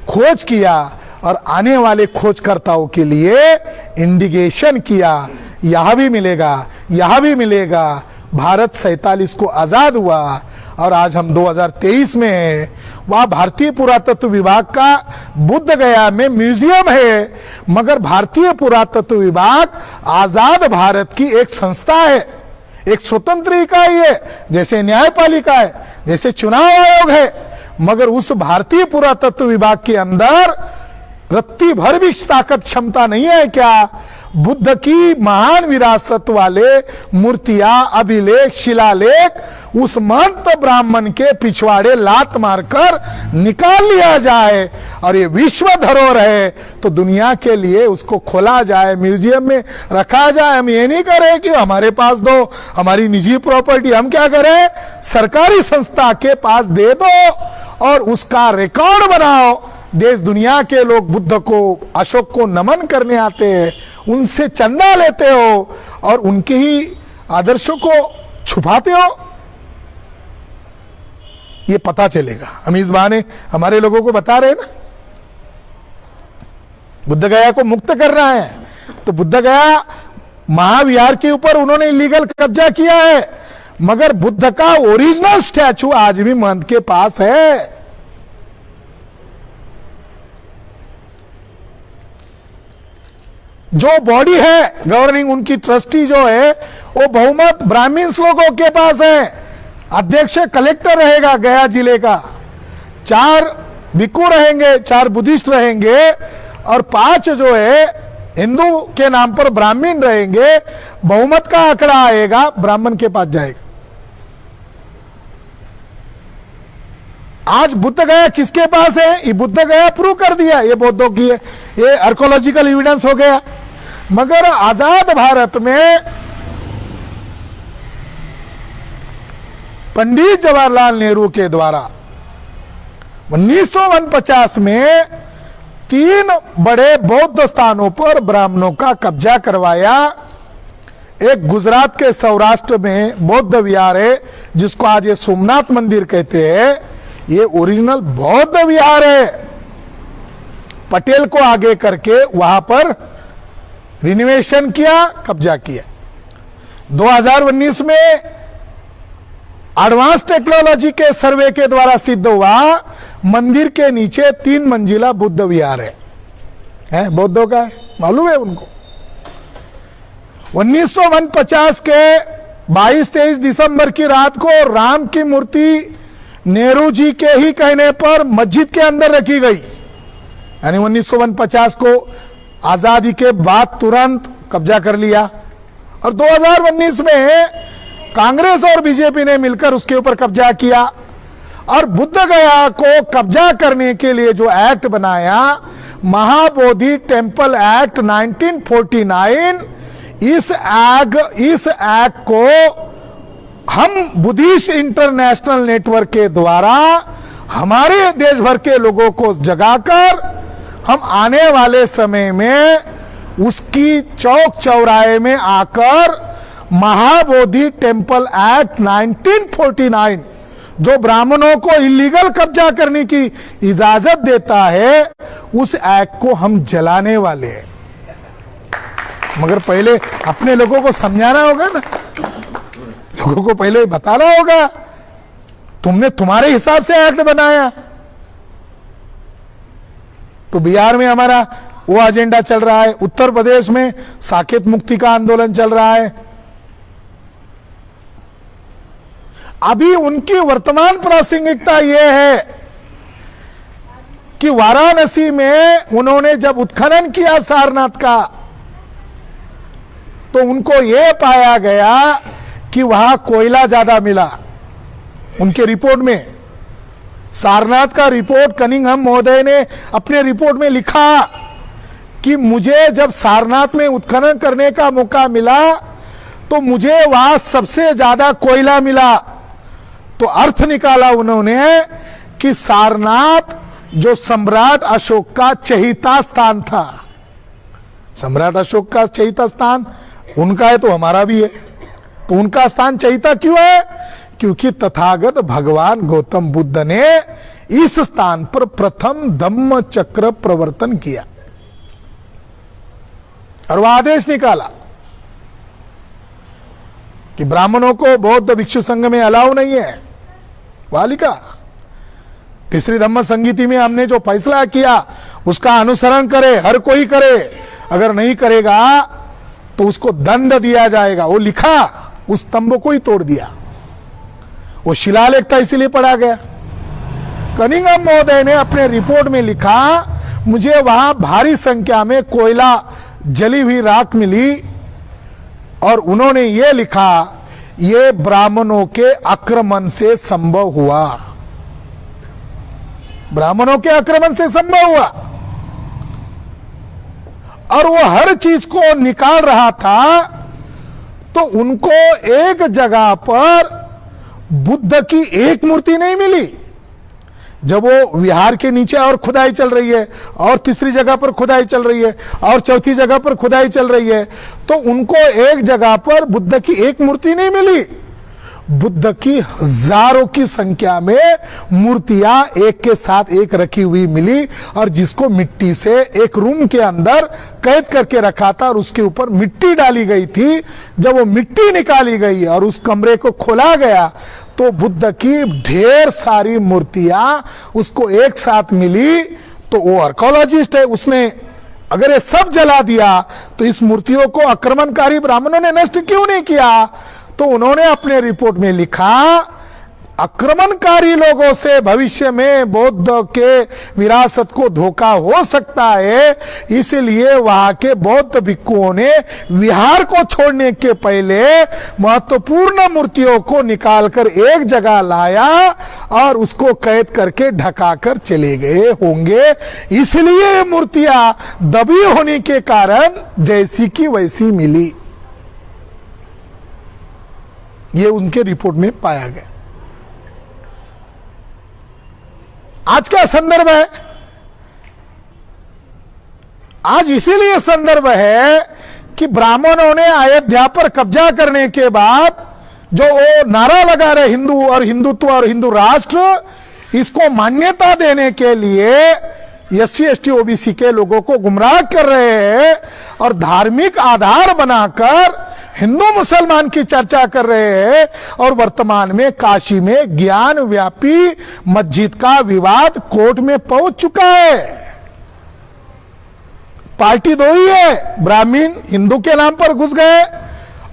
खोज किया और आने वाले खोजकर्ताओं के लिए इंडिकेशन किया। यह भी मिलेगा, यह भी मिलेगा। भारत 47 को आजाद हुआ और आज हम 2023 में हैं। वह भारतीय पुरातत्व विभाग का बुद्ध गया में म्यूजियम है, मगर भारतीय पुरातत्व विभाग आजाद भारत की एक संस्था है, एक स्वतंत्र इकाई है, जैसे न्यायपालिका है, जैसे चुनाव आयोग है। मगर उस भारतीय पुरातत्व विभाग के अंदर रत्ती भर भी ताकत क्षमता नहीं है क्या बुद्ध की महान विरासत वाले मूर्तियां अभिलेख शिलालेख उस महंत ब्राह्मण के पिछवाड़े लात मारकर निकाल लिया जाए और ये विश्व धरोहर है तो दुनिया के लिए उसको खोला जाए, म्यूजियम में रखा जाए। हम ये नहीं करें कि हमारे पास दो, हमारी निजी प्रॉपर्टी। हम क्या करें, सरकारी संस्था के पास दे दो और उसका रिकॉर्ड बनाओ। देश दुनिया के लोग बुद्ध को अशोक को नमन करने आते हैं, उनसे चंदा लेते हो और उनके ही आदर्शों को छुपाते हो। ये पता चलेगा। हम इस बहाने हमारे लोगों को बता रहे हैं ना, बुद्ध गया को मुक्त करना है। तो बुद्ध गया महाविहार के ऊपर उन्होंने इलीगल कब्जा किया है, मगर बुद्ध का ओरिजिनल स्टैचू आज भी महंत के पास है। जो बॉडी है गवर्निंग, उनकी ट्रस्टी जो है वो बहुमत ब्राह्मण्स लोगों के पास है। अध्यक्ष कलेक्टर रहेगा गया जिले का, 4 भिक्खु रहेंगे, 4 बुद्धिस्ट रहेंगे और 5 जो है हिंदू के नाम पर ब्राह्मण रहेंगे। बहुमत का आंकड़ा आएगा, ब्राह्मण के पास जाएगा। आज बुद्ध गया किसके पास है? ये बुद्ध गया प्रूव कर दिया ये बौद्धों की है, ये आर्कोलॉजिकल एविडेंस हो गया। मगर आजाद भारत में पंडित जवाहरलाल नेहरू के द्वारा 1949 में 3 बड़े बौद्ध स्थानों पर ब्राह्मणों का कब्जा करवाया। एक गुजरात के सौराष्ट्र में बौद्ध विहार है जिसको आज ये सोमनाथ मंदिर कहते हैं, ये ओरिजिनल बौद्ध विहार है। पटेल को आगे करके वहां पर रिनोवेशन किया, कब्जा किया। 2019 में एडवांस टेक्नोलॉजी के सर्वे के द्वारा सिद्ध हुआ मंदिर के नीचे 3 मंजिला बुद्ध विहार है बौद्धों का है, मालूम है उनको। 1949 के 22-23 दिसंबर की रात को राम की मूर्ति नेहरू जी के ही कहने पर मस्जिद के अंदर रखी गई। यानी 1949 को आजादी के बाद तुरंत कब्जा कर लिया और 2019 में कांग्रेस और बीजेपी ने मिलकर उसके ऊपर कब्जा किया। और बुद्ध गया को कब्जा करने के लिए जो एक्ट बनाया, महाबोधि टेम्पल एक्ट 1949, इस एक्ट को हम बुद्धिस्ट इंटरनेशनल नेटवर्क के द्वारा हमारे देश भर के लोगों को जगाकर हम आने वाले समय में उसकी चौक चौराहे में आकर महाबोधि टेम्पल एक्ट 1949 जो ब्राह्मणों को इलीगल कब्जा करने की इजाजत देता है, उस एक्ट को हम जलाने वाले हैं। मगर पहले अपने लोगों को समझाना होगा ना, लोगों को पहले बताना होगा। तुमने तुम्हारे हिसाब से एक्ट बनाया। तो बिहार में हमारा वो एजेंडा चल रहा है, उत्तर प्रदेश में साकेत मुक्ति का आंदोलन चल रहा है। अभी उनकी वर्तमान प्रासंगिकता यह है कि वाराणसी में उन्होंने जब उत्खनन किया सारनाथ का, तो उनको यह पाया गया कि वहां कोयला ज्यादा मिला। उनके रिपोर्ट में, सारनाथ का रिपोर्ट कनिंघम महोदय ने अपने रिपोर्ट में लिखा कि मुझे जब सारनाथ में उत्खनन करने का मौका मिला तो मुझे वहां सबसे ज्यादा कोयला मिला। तो अर्थ निकाला उन्होंने कि सारनाथ जो सम्राट अशोक का चहिता स्थान था, सम्राट अशोक का चहिता स्थान उनका है तो हमारा भी है, तो उनका स्थान चहिता क्यों है? क्योंकि तथागत भगवान गौतम बुद्ध ने इस स्थान पर प्रथम धम्म चक्र प्रवर्तन किया और वह आदेश निकाला कि ब्राह्मणों को बौद्ध भिक्षु संघ में अलाउ नहीं है। वालिका तीसरी धम्म संहिता में हमने जो फैसला किया उसका अनुसरण करे, हर कोई करे, अगर नहीं करेगा तो उसको दंड दिया जाएगा। वो लिखा, उस स्तंभ को ही तोड़ दिया, वो शिलालेख था इसीलिए पढ़ा गया। कनिंघम महोदय ने अपने रिपोर्ट में लिखा, मुझे वहां भारी संख्या में कोयला जली हुई राख मिली और उन्होंने ये लिखा, ये ब्राह्मणों के आक्रमण से संभव हुआ, ब्राह्मणों के आक्रमण से संभव हुआ। और वो हर चीज को निकाल रहा था, तो उनको एक जगह पर बुद्ध की एक मूर्ति नहीं मिली। जब वो विहार के नीचे और खुदाई चल रही है, और तीसरी जगह पर खुदाई चल रही है, और चौथी जगह पर खुदाई चल रही है, तो उनको एक जगह पर बुद्ध की एक मूर्ति नहीं मिली। बुद्ध की हजारों की संख्या में मूर्तियां एक के साथ एक रखी हुई मिली, और जिसको मिट्टी से एक रूम के अंदर कैद करके रखा था और उसके ऊपर मिट्टी डाली गई थी। जब वो मिट्टी निकाली गई और उस कमरे को खोला गया तो बुद्ध की ढेर सारी मूर्तियां उसको एक साथ मिली। तो वो आर्कोलॉजिस्ट है, उसने अगर ये सब जला दिया तो इस मूर्तियों को आक्रमणकारी ब्राह्मणों ने नष्ट क्यों नहीं किया? तो उन्होंने अपने रिपोर्ट में लिखा, आक्रमणकारी लोगों से भविष्य में बौद्ध के विरासत को धोखा हो सकता है, इसलिए वहां के बौद्ध भिक्षुओं ने विहार को छोड़ने के पहले महत्वपूर्ण मूर्तियों को निकालकर एक जगह लाया और उसको कैद करके ढकाकर चले गए होंगे। इसलिए ये मूर्तियां दबी होने के कारण जैसी की वैसी मिली। ये उनके रिपोर्ट में पाया गया। आज क्या संदर्भ है? आज इसीलिए संदर्भ है कि ब्राह्मणों ने अयोध्या पर कब्जा करने के बाद जो वो नारा लगा रहे हिंदू और हिंदुत्व और हिंदू राष्ट्र, इसको मान्यता देने के लिए एससी एसटी ओबीसी के लोगों को गुमराह कर रहे हैं और धार्मिक आधार बनाकर हिंदू मुसलमान की चर्चा कर रहे हैं। और वर्तमान में काशी में ज्ञान व्यापी मस्जिद का विवाद कोर्ट में पहुंच चुका है। पार्टी दो ही है, ब्राह्मण हिंदू के नाम पर घुस गए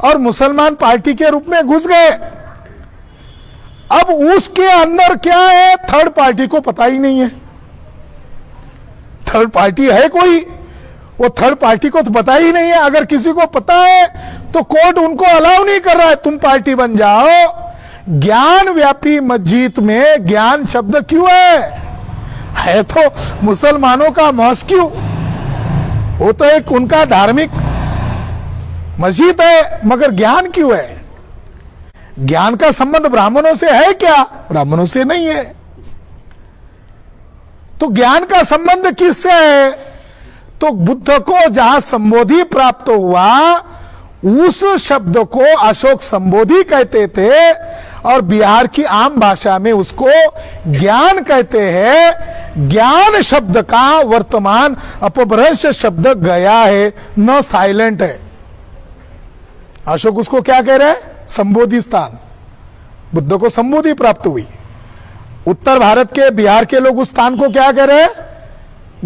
और मुसलमान पार्टी के रूप में घुस गए। अब उसके अंदर क्या है, थर्ड पार्टी को पता ही नहीं है। थर्ड पार्टी है कोई? वो थर्ड पार्टी को तो पता ही नहीं है। अगर किसी को पता है तो कोर्ट उनको अलाउ नहीं कर रहा है, तुम पार्टी बन जाओ। ज्ञान व्यापी मस्जिद में ज्ञान शब्द क्यों है तो मुसलमानों का मॉस्क क्यों? वो तो एक उनका धार्मिक मस्जिद है, मगर ज्ञान क्यों है? ज्ञान का संबंध ब्राह्मणों से है क्या? ब्राह्मणों से नहीं है। तो ज्ञान का संबंध किससे है? तो बुद्ध को जहां संबोधि प्राप्त हुआ उस शब्द को अशोक संबोधि कहते थे और बिहार की आम भाषा में उसको ज्ञान कहते हैं। ज्ञान शब्द का वर्तमान अपभ्रंश शब्द गया है, न साइलेंट है। अशोक उसको क्या कह रहे हैं? संबोधि स्थान। बुद्ध को संबोधि प्राप्त हुई। उत्तर भारत के बिहार के लोग उस स्थान को क्या कह रहे हैं?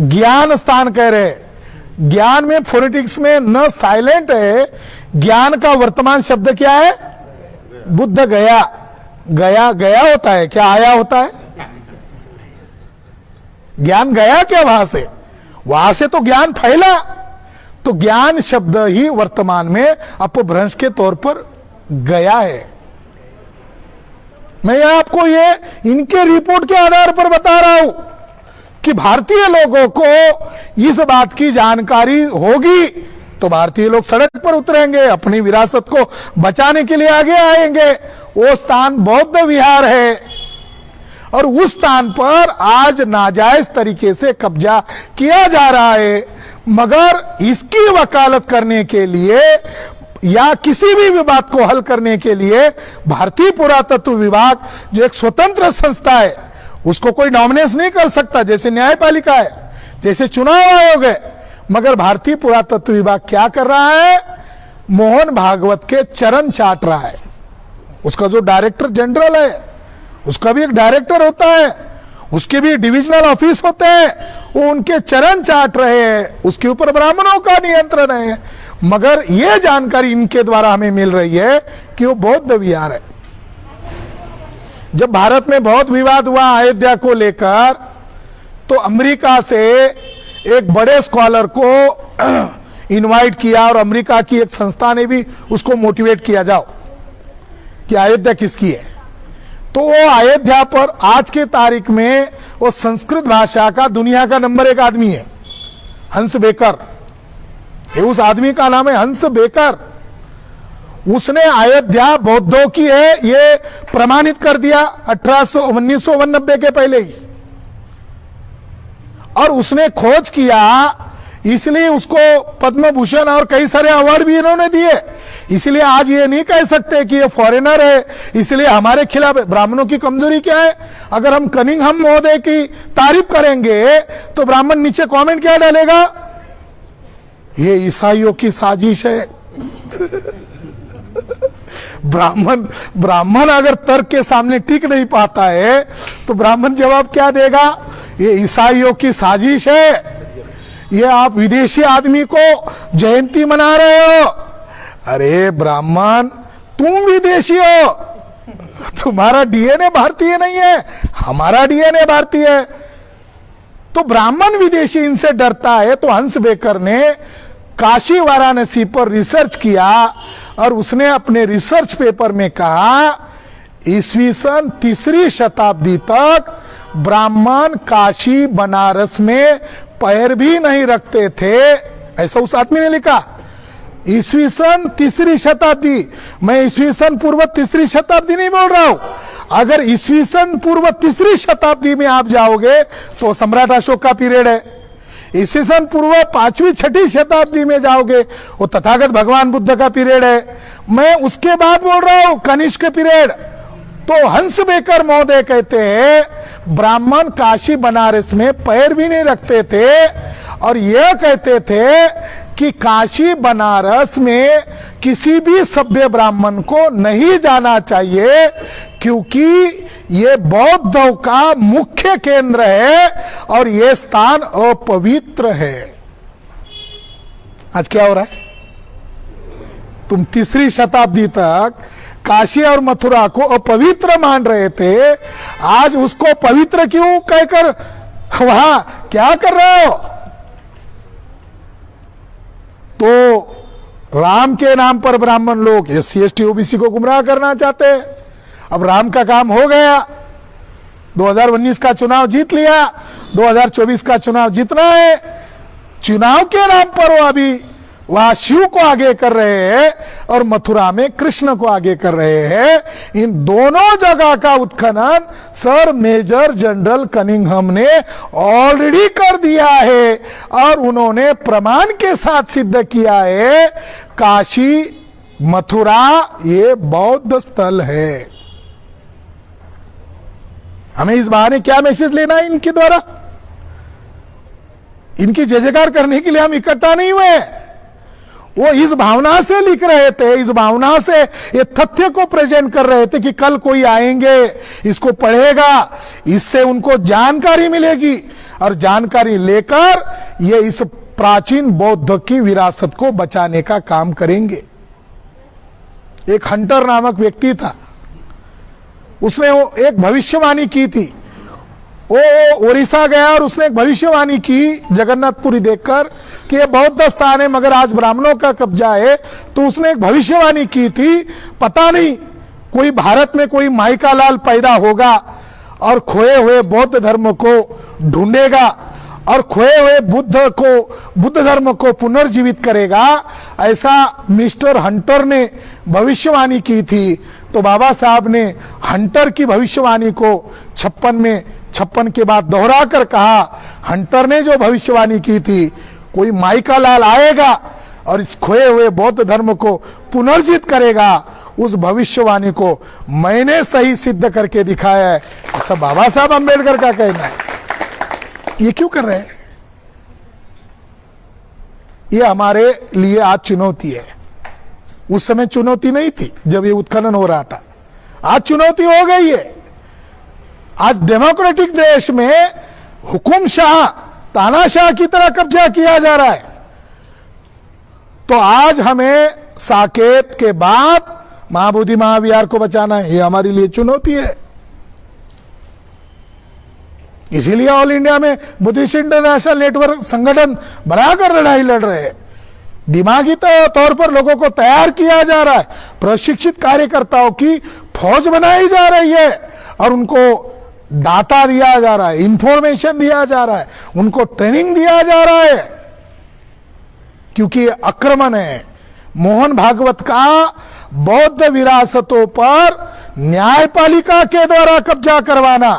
ज्ञान स्थान कह रहे हैं। ज्ञान में फोनेटिक्स में न साइलेंट है। ज्ञान का वर्तमान शब्द क्या है? बुद्ध गया। गया गया होता है क्या? आया होता है? ज्ञान गया क्या वहां से? वहां से तो ज्ञान फैला। तो ज्ञान शब्द ही वर्तमान में अपभ्रंश के तौर पर गया है। मैं आपको ये इनके रिपोर्ट के आधार पर बता रहा हूं कि भारतीय लोगों को इस बात की जानकारी होगी तो भारतीय लोग सड़क पर उतरेंगे, अपनी विरासत को बचाने के लिए आगे आएंगे। वो स्थान बौद्ध विहार है और उस स्थान पर आज नाजायज तरीके से कब्जा किया जा रहा है। मगर इसकी वकालत करने के लिए या किसी भी विवाद को हल करने के लिए भारतीय पुरातत्व विभाग जो एक स्वतंत्र संस्था है, उसको कोई नॉमिनेट नहीं कर सकता, जैसे न्यायपालिका है, जैसे चुनाव आयोग है। मगर भारतीय पुरातत्व विभाग क्या कर रहा है? मोहन भागवत के चरण चाट रहा है। उसका जो डायरेक्टर जनरल है, उसका भी एक डायरेक्टर होता है, उसके भी डिविजनल ऑफिस होते हैं, वो उनके चरण चाट रहे हैं। उसके ऊपर ब्राह्मणों का नियंत्रण है। मगर यह जानकारी इनके द्वारा हमें मिल रही है कि वो बौद्ध विहार है। जब भारत में बहुत विवाद हुआ अयोध्या को लेकर, तो अमेरिका से एक बड़े स्कॉलर को इनवाइट किया और अमेरिका की एक संस्था ने भी उसको मोटिवेट किया, जाओ कि अयोध्या किसकी है। तो वो अयोध्या पर आज के तारीख में वो संस्कृत भाषा का दुनिया का नंबर 1 आदमी है, हंस बेकर। ये उस आदमी का नाम है हंस बेकर। उसने अयोध्या बौद्धों की है ये प्रमाणित कर दिया 1990 के पहले ही। और उसने खोज किया, इसलिए उसको पद्म भूषण और कई सारे अवार्ड भी इन्होंने दिए। इसलिए आज ये नहीं कह सकते कि ये फॉरेनर है इसलिए हमारे खिलाफ है। ब्राह्मणों की कमजोरी क्या है? अगर हम कनिंघम महोदय की तारीफ करेंगे तो ब्राह्मण नीचे कमेंट क्या डालेगा? ये ईसाइयों की साजिश है। ब्राह्मण अगर तर्क के सामने टिक नहीं पाता है तो ब्राह्मण जवाब क्या देगा? ये ईसाइयों की साजिश है, ये आप विदेशी आदमी को जयंती मना रहे हो। अरे ब्राह्मण, तुम विदेशी हो, तुम्हारा डीएनए भारतीय नहीं है, हमारा डीएनए भारतीय है। तो ब्राह्मण विदेशी इनसे डरता है। तो हंस बेकर ने काशी वाराणसी पर रिसर्च किया और उसने अपने रिसर्च पेपर में कहा ईस्वी सन 3री शताब्दी तक ब्राह्मण काशी बनारस में पैर भी नहीं रखते थे। ऐसा उस आदमी ने लिखा। ईस्वी सन 3री शताब्दी, मैं ईस्वी सन पूर्व 3री शताब्दी नहीं बोल रहा हूं। अगर ईस्वी सन पूर्व 3री शताब्दी में आप जाओगे तो सम्राट अशोक का पीरियड है। ईस्वी सन पूर्व 5वीं 6ठी शताब्दी में जाओगे वो तथागत भगवान बुद्ध का पीरियड है। मैं उसके बाद बोल रहा हूं कनिष्क पीरियड। तो हंस बेकर महोदय कहते हैं ब्राह्मण काशी बनारस में पैर भी नहीं रखते थे और यह कहते थे कि काशी बनारस में किसी भी सभ्य ब्राह्मण को नहीं जाना चाहिए क्योंकि ये बौद्धों का मुख्य केंद्र है और ये स्थान अपवित्र है। आज क्या हो रहा है? तुम 3री शताब्दी तक काशी और मथुरा को अपवित्र मान रहे थे, आज उसको पवित्र क्यों कहकर वहां क्या कर रहे हो? तो राम के नाम पर ब्राह्मण लोग SC ST OBC को गुमराह करना चाहते हैं। अब राम का काम हो गया, 2019 का चुनाव जीत लिया, 2024 का चुनाव जीतना है। चुनाव के नाम पर वो अभी वहां शिव को आगे कर रहे हैं और मथुरा में कृष्ण को आगे कर रहे हैं। इन दोनों जगह का उत्खनन सर मेजर जनरल कनिंघम ने ऑलरेडी कर दिया है और उन्होंने प्रमाण के साथ सिद्ध किया है काशी मथुरा ये बौद्ध स्थल है। हमें इस बहाने क्या मैसेज लेना है इनके द्वारा? इनकी जय जयकार करने के लिए हम इकट्ठा नहीं हुए। वो इस भावना से लिख रहे थे, इस भावना से ये तथ्य को प्रेजेंट कर रहे थे कि कल कोई आएंगे, इसको पढ़ेगा, इससे उनको जानकारी मिलेगी और जानकारी लेकर ये इस प्राचीन बौद्ध की विरासत को बचाने का काम करेंगे। एक हंटर नामक व्यक्ति था, उसने वो एक भविष्यवाणी की थी। वो ओडिशा गया और उसने एक भविष्यवाणी की जगन्नाथपुरी देखकर कि ये बौद्ध स्थान है मगर आज ब्राह्मणों का कब्जा है। तो उसने एक भविष्यवाणी की थी, पता नहीं कोई भारत में कोई माइका लाल पैदा होगा और खोए हुए बौद्ध धर्म को ढूंढेगा और खोए हुए बुद्ध धर्म को पुनर्जीवित करेगा। ऐसा मिस्टर हंटर ने भविष्यवाणी की थी। तो बाबा साहब ने हंटर की भविष्यवाणी को 56 के बाद दोहरा कर कहा, हंटर ने जो भविष्यवाणी की थी कोई माइका लाल आएगा और इस खोए हुए बौद्ध धर्म को पुनर्जीवित करेगा, उस भविष्यवाणी को मैंने सही सिद्ध करके दिखाया है। ऐसा बाबा साहब अंबेडकर का कहना है। ये क्यों कर रहे हैं? ये हमारे लिए आज चुनौती है। उस समय चुनौती नहीं थी जब ये उत्खनन हो रहा था, आज चुनौती हो गई है। आज डेमोक्रेटिक देश में हुकुमशाह तानाशाह की तरह कब्जा किया जा रहा है। तो आज हमें साकेत के बाद महाबोधि महाविहार को बचाना है, ये हमारे लिए चुनौती है। इसीलिए ऑल इंडिया में बुद्धिस्ट इंटरनेशनल नेटवर्क संगठन बनाकर लड़ाई लड़ रहे हैं। दिमागी तौर पर लोगों को तैयार किया जा रहा है, प्रशिक्षित कार्यकर्ताओं की फौज बनाई जा रही है और उनको डाटा दिया जा रहा है, इंफॉर्मेशन दिया जा रहा है, उनको ट्रेनिंग दिया जा रहा है, क्योंकि ये आक्रमण है। मोहन भागवत का बौद्ध विरासतों पर न्यायपालिका के द्वारा कब्जा करवाना,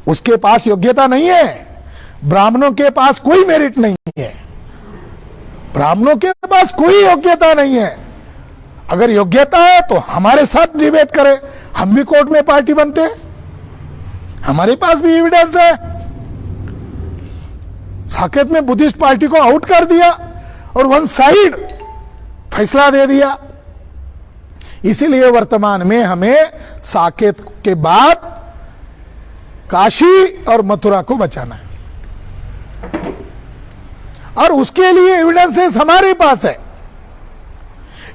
उसके पास योग्यता नहीं है। ब्राह्मणों के पास कोई मेरिट नहीं है, ब्राह्मणों के पास कोई योग्यता नहीं है। अगर योग्यता है तो हमारे साथ डिबेट करें, हम भी कोर्ट में पार्टी बनते हैं, हमारे पास भी एविडेंस है। साकेत में बुद्धिस्ट पार्टी को आउट कर दिया और वन साइड फैसला दे दिया। इसीलिए वर्तमान में हमें साकेत के बाद काशी और मथुरा को बचाना है। और उसके लिए एविडेंसेस हमारे पास है।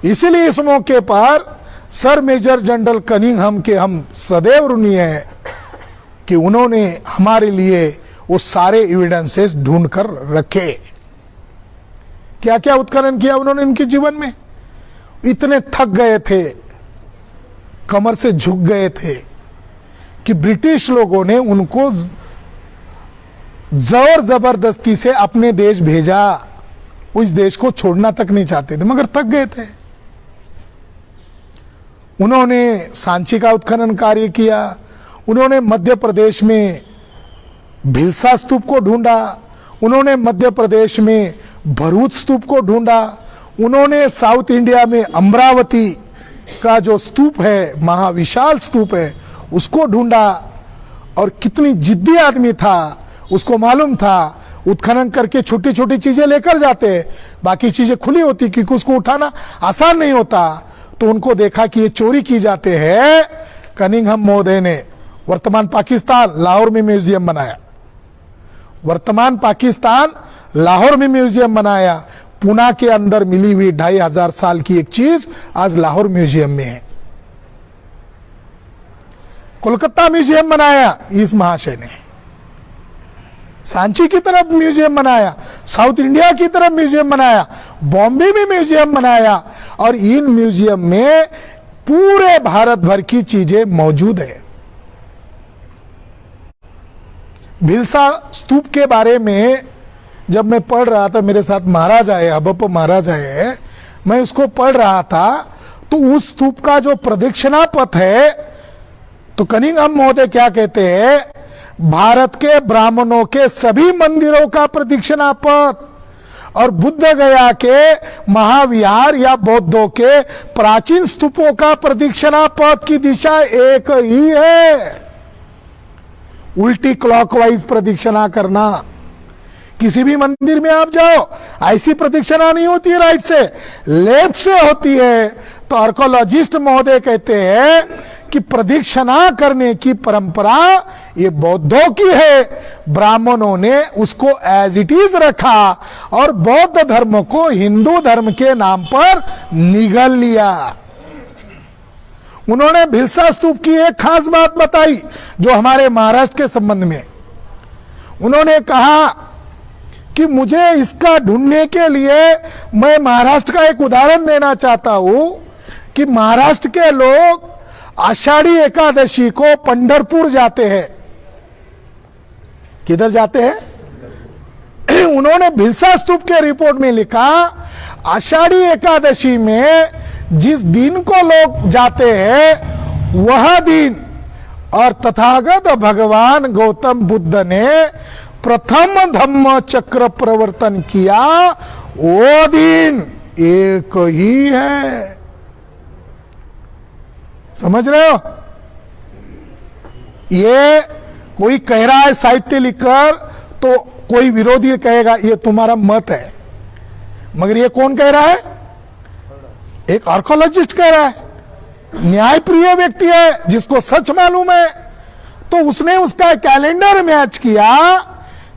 इसलिए इस मौके पर सर मेजर जनरल कनिंघम के हम सदैव ऋणी हैं कि उन्होंने हमारे लिए वो सारे एविडेंसेस ढूंढ कर रखे। क्या क्या उत्खनन किया उन्होंने इनके जीवन में। इतने थक गए थे, कमर से झुक गए थे कि ब्रिटिश लोगों ने उनको जोर जबरदस्ती से अपने देश भेजा। उस देश को छोड़ना तक नहीं चाहते थे, मगर थक गए थे। उन्होंने सांची का उत्खनन कार्य किया, उन्होंने मध्य प्रदेश में भिलसा स्तूप को ढूंढा, उन्होंने मध्य प्रदेश में भरूच स्तूप को ढूंढा, उन्होंने साउथ इंडिया में अमरावती का जो स्तूप है, महाविशाल स्तूप है, उसको ढूंढा। और कितनी जिद्दी आदमी था, उसको मालूम था उत्खनन करके छोटी छोटी चीजें लेकर जाते, बाकी चीजें खुली होती क्योंकि उसको उठाना आसान नहीं होता। तो उनको देखा कि ये चोरी की जाते हैं। कनिंघम महोदय ने वर्तमान पाकिस्तान लाहौर में म्यूजियम बनाया, वर्तमान पाकिस्तान लाहौर में म्यूजियम बनाया। पुणे के अंदर मिली हुई 2500 साल की एक चीज आज लाहौर म्यूजियम में है। कोलकाता म्यूजियम बनाया इस महाशय ने, सांची की तरफ म्यूजियम बनाया, साउथ इंडिया की तरफ म्यूजियम बनाया, बॉम्बे में म्यूजियम बनाया। और इन म्यूजियम में पूरे भारत भर की चीजें मौजूद है। भिलसा स्तूप के बारे में जब मैं पढ़ रहा था, मेरे साथ महाराज आए, हबप्प महाराज आए, मैं उसको पढ़ रहा था, तो उस स्तूप का जो प्रदक्षिणा पथ है, तो कनिंघम महोदय क्या कहते हैं, भारत के ब्राह्मणों के सभी मंदिरों का प्रदक्षिणा पथ और बुद्ध गया के महाविहार या बौद्धों के प्राचीन स्तूपों का प्रदक्षिणा पथ की दिशा एक ही है। उल्टी क्लॉकवाइज प्रदक्षिणा करना। किसी भी मंदिर में आप जाओ, ऐसी प्रदक्षिणा नहीं होती है राइट से, लेफ्ट से होती है। तो आर्कोलॉजिस्ट महोदय कहते हैं कि प्रदक्षिणा करने की परंपरा ये बौद्धों की है, ब्राह्मणों ने उसको एज इट इज रखा और बौद्ध धर्म को हिंदू धर्म के नाम पर निगल लिया। उन्होंने भिलसा स्तूप की एक खास बात बताई जो हमारे महाराष्ट्र के संबंध में। उन्होंने कहा कि मुझे इसका ढूंढने के लिए मैं महाराष्ट्र का एक उदाहरण देना चाहता हूं कि महाराष्ट्र के लोग आषाढ़ी एकादशी को पंढरपुर जाते हैं। किधर जाते हैं? उन्होंने भिलसा स्तूप के रिपोर्ट में लिखा, आषाढ़ी एकादशी में जिस दिन को लोग जाते हैं वह दिन, और तथागत भगवान गौतम बुद्ध ने प्रथम धम्म चक्र प्रवर्तन किया, वो दिन एक ही है। समझ रहे हो? ये कोई कह रहा है साहित्य लिखकर, तो कोई विरोधी कहेगा ये तुम्हारा मत है, मगर ये कौन कह रहा है? एक आर्कोलॉजिस्ट कह रहा है, न्यायप्रिय व्यक्ति है जिसको सच मालूम है। तो उसने उसका कैलेंडर मैच किया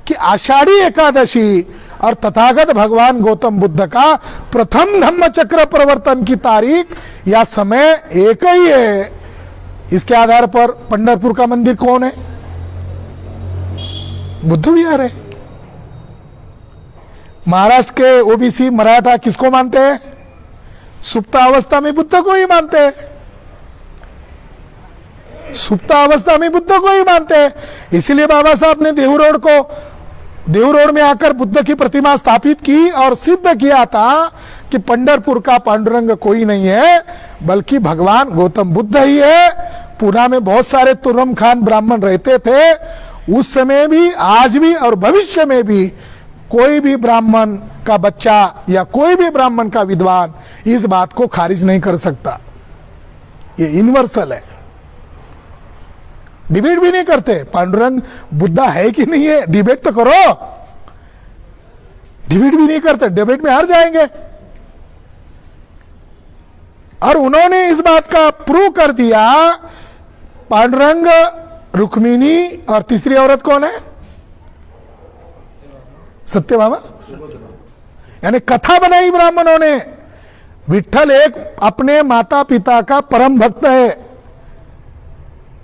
कि आषाढ़ी एकादशी और तथागत भगवान गौतम बुद्ध का प्रथम धम्म चक्र प्रवर्तन की तारीख या समय एक ही है। इसके आधार पर पंढरपुर का मंदिर कौन है? बुद्ध विहार है। महाराष्ट्र के ओबीसी मराठा किसको मानते हैं? सुप्तावस्था में बुद्ध को ही मानते हैं, सुप्तावस्था में बुद्ध को ही मानते हैं। इसीलिए बाबा साहब ने देहू रोड में आकर बुद्ध की प्रतिमा स्थापित की और सिद्ध किया था कि पंढरपुर का पांडुरंग कोई नहीं है बल्कि भगवान गौतम बुद्ध ही है। पुणे में बहुत सारे तुर्रम खान ब्राह्मण रहते थे, उस समय भी, आज भी और भविष्य में भी कोई भी ब्राह्मण का बच्चा या कोई भी ब्राह्मण का विद्वान इस बात को खारिज नहीं कर सकता। ये यूनिवर्सल है, डिबेट भी नहीं करते। पांडुरंग बुद्धा है कि नहीं है, डिबेट तो करो। डिबेट भी नहीं करते, डिबेट में हार जाएंगे। और उन्होंने इस बात का प्रूव कर दिया, पांडुरंग, रुक्मिणी और तीसरी औरत कौन है? सत्यभामा, यानी कथा बनाई ब्राह्मणों ने। विट्ठल एक अपने माता पिता का परम भक्त है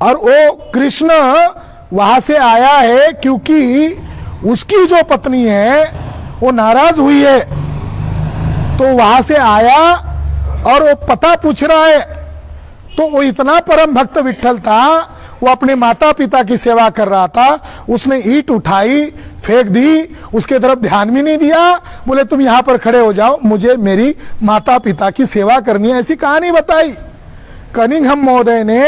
और वो कृष्ण वहां से आया है क्योंकि उसकी जो पत्नी है वो नाराज हुई है, तो वहां से आया और वो पता पूछ रहा है। तो वो इतना परम भक्त विट्ठल था, वो अपने माता पिता की सेवा कर रहा था। उसने ईंट उठाई, फेंक दी, उसके तरफ ध्यान भी नहीं दिया, बोले तुम यहां पर खड़े हो जाओ, मुझे मेरी माता पिता की सेवा करनी है, ऐसी कहानी बताई। कनिंघम महोदय ने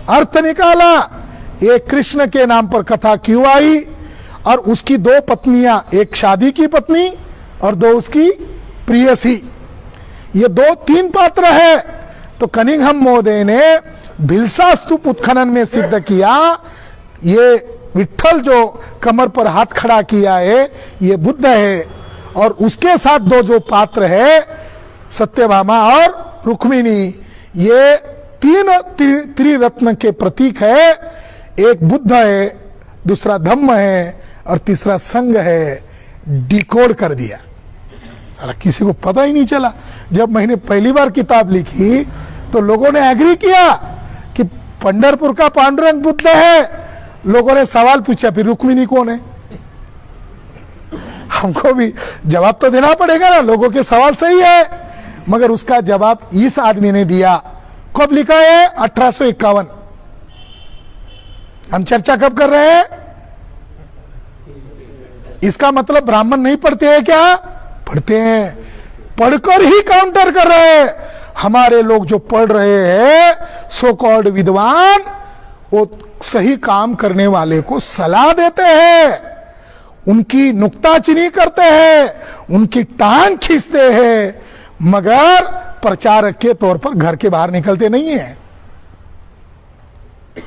अर्थ निकाला ये कृष्ण के नाम पर कथा क्यों आई, और उसकी दो पत्नियां, एक शादी की पत्नी और दो उसकी प्रियसी, ये दो तीन पात्र है। तो कनिंघम महोदय ने भिलसा स्तूप उत्खनन में सिद्ध किया ये विट्ठल जो कमर पर हाथ खड़ा किया है ये बुद्ध है, और उसके साथ दो जो पात्र है सत्यभामा और रुक्मिणी, ये तीन त्रिरत्न के प्रतीक है। एक बुद्ध है, दूसरा धम्म है और तीसरा संघ है। डिकोड कर दिया, साला किसी को पता ही नहीं चला। जब मैंने पहली बार किताब लिखी तो लोगों ने एग्री किया कि पंढरपुर का पांडुरंग बुद्ध है। लोगों ने सवाल पूछा फिर रुक्मिणी कौन है, हमको भी जवाब तो देना पड़ेगा ना, लोगों के सवाल सही है। मगर उसका जवाब इस आदमी ने दिया। कब लिखा है? 1851। हम चर्चा कब कर रहे हैं? इसका मतलब ब्राह्मण नहीं पढ़ते हैं क्या? पढ़ते हैं, पढ़कर ही काउंटर कर रहे हैं। हमारे लोग जो पढ़ रहे हैं सो कॉल्ड विद्वान, वो सही काम करने वाले को सलाह देते हैं, उनकी नुक्ताचीनी करते हैं, उनकी टांग खींचते हैं, मगर प्रचारक के तौर पर घर के बाहर निकलते नहीं है।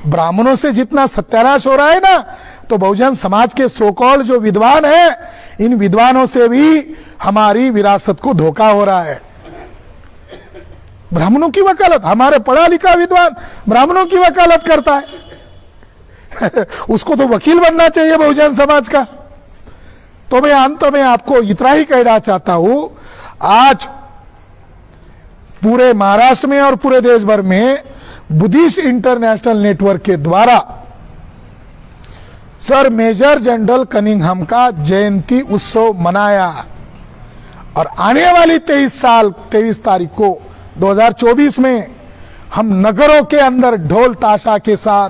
ब्राह्मणों से जितना सत्यानाश हो रहा है ना, तो बहुजन समाज के सोकॉल जो विद्वान है, इन विद्वानों से भी हमारी विरासत को धोखा हो रहा है। ब्राह्मणों की वकालत, हमारे पढ़ा लिखा विद्वान ब्राह्मणों की वकालत करता है उसको तो वकील बनना चाहिए बहुजन समाज का। तो मैं अंत में आपको इतना ही कहना चाहता हूं, आज पूरे महाराष्ट्र में और पूरे देश भर में बुद्धिस्ट इंटरनेशनल नेटवर्क के द्वारा सर मेजर जनरल कनिंघम का जयंती उत्सव मनाया, और आने वाली 23 तारीख को 2024 में हम नगरों के अंदर ढोल ताशा के साथ,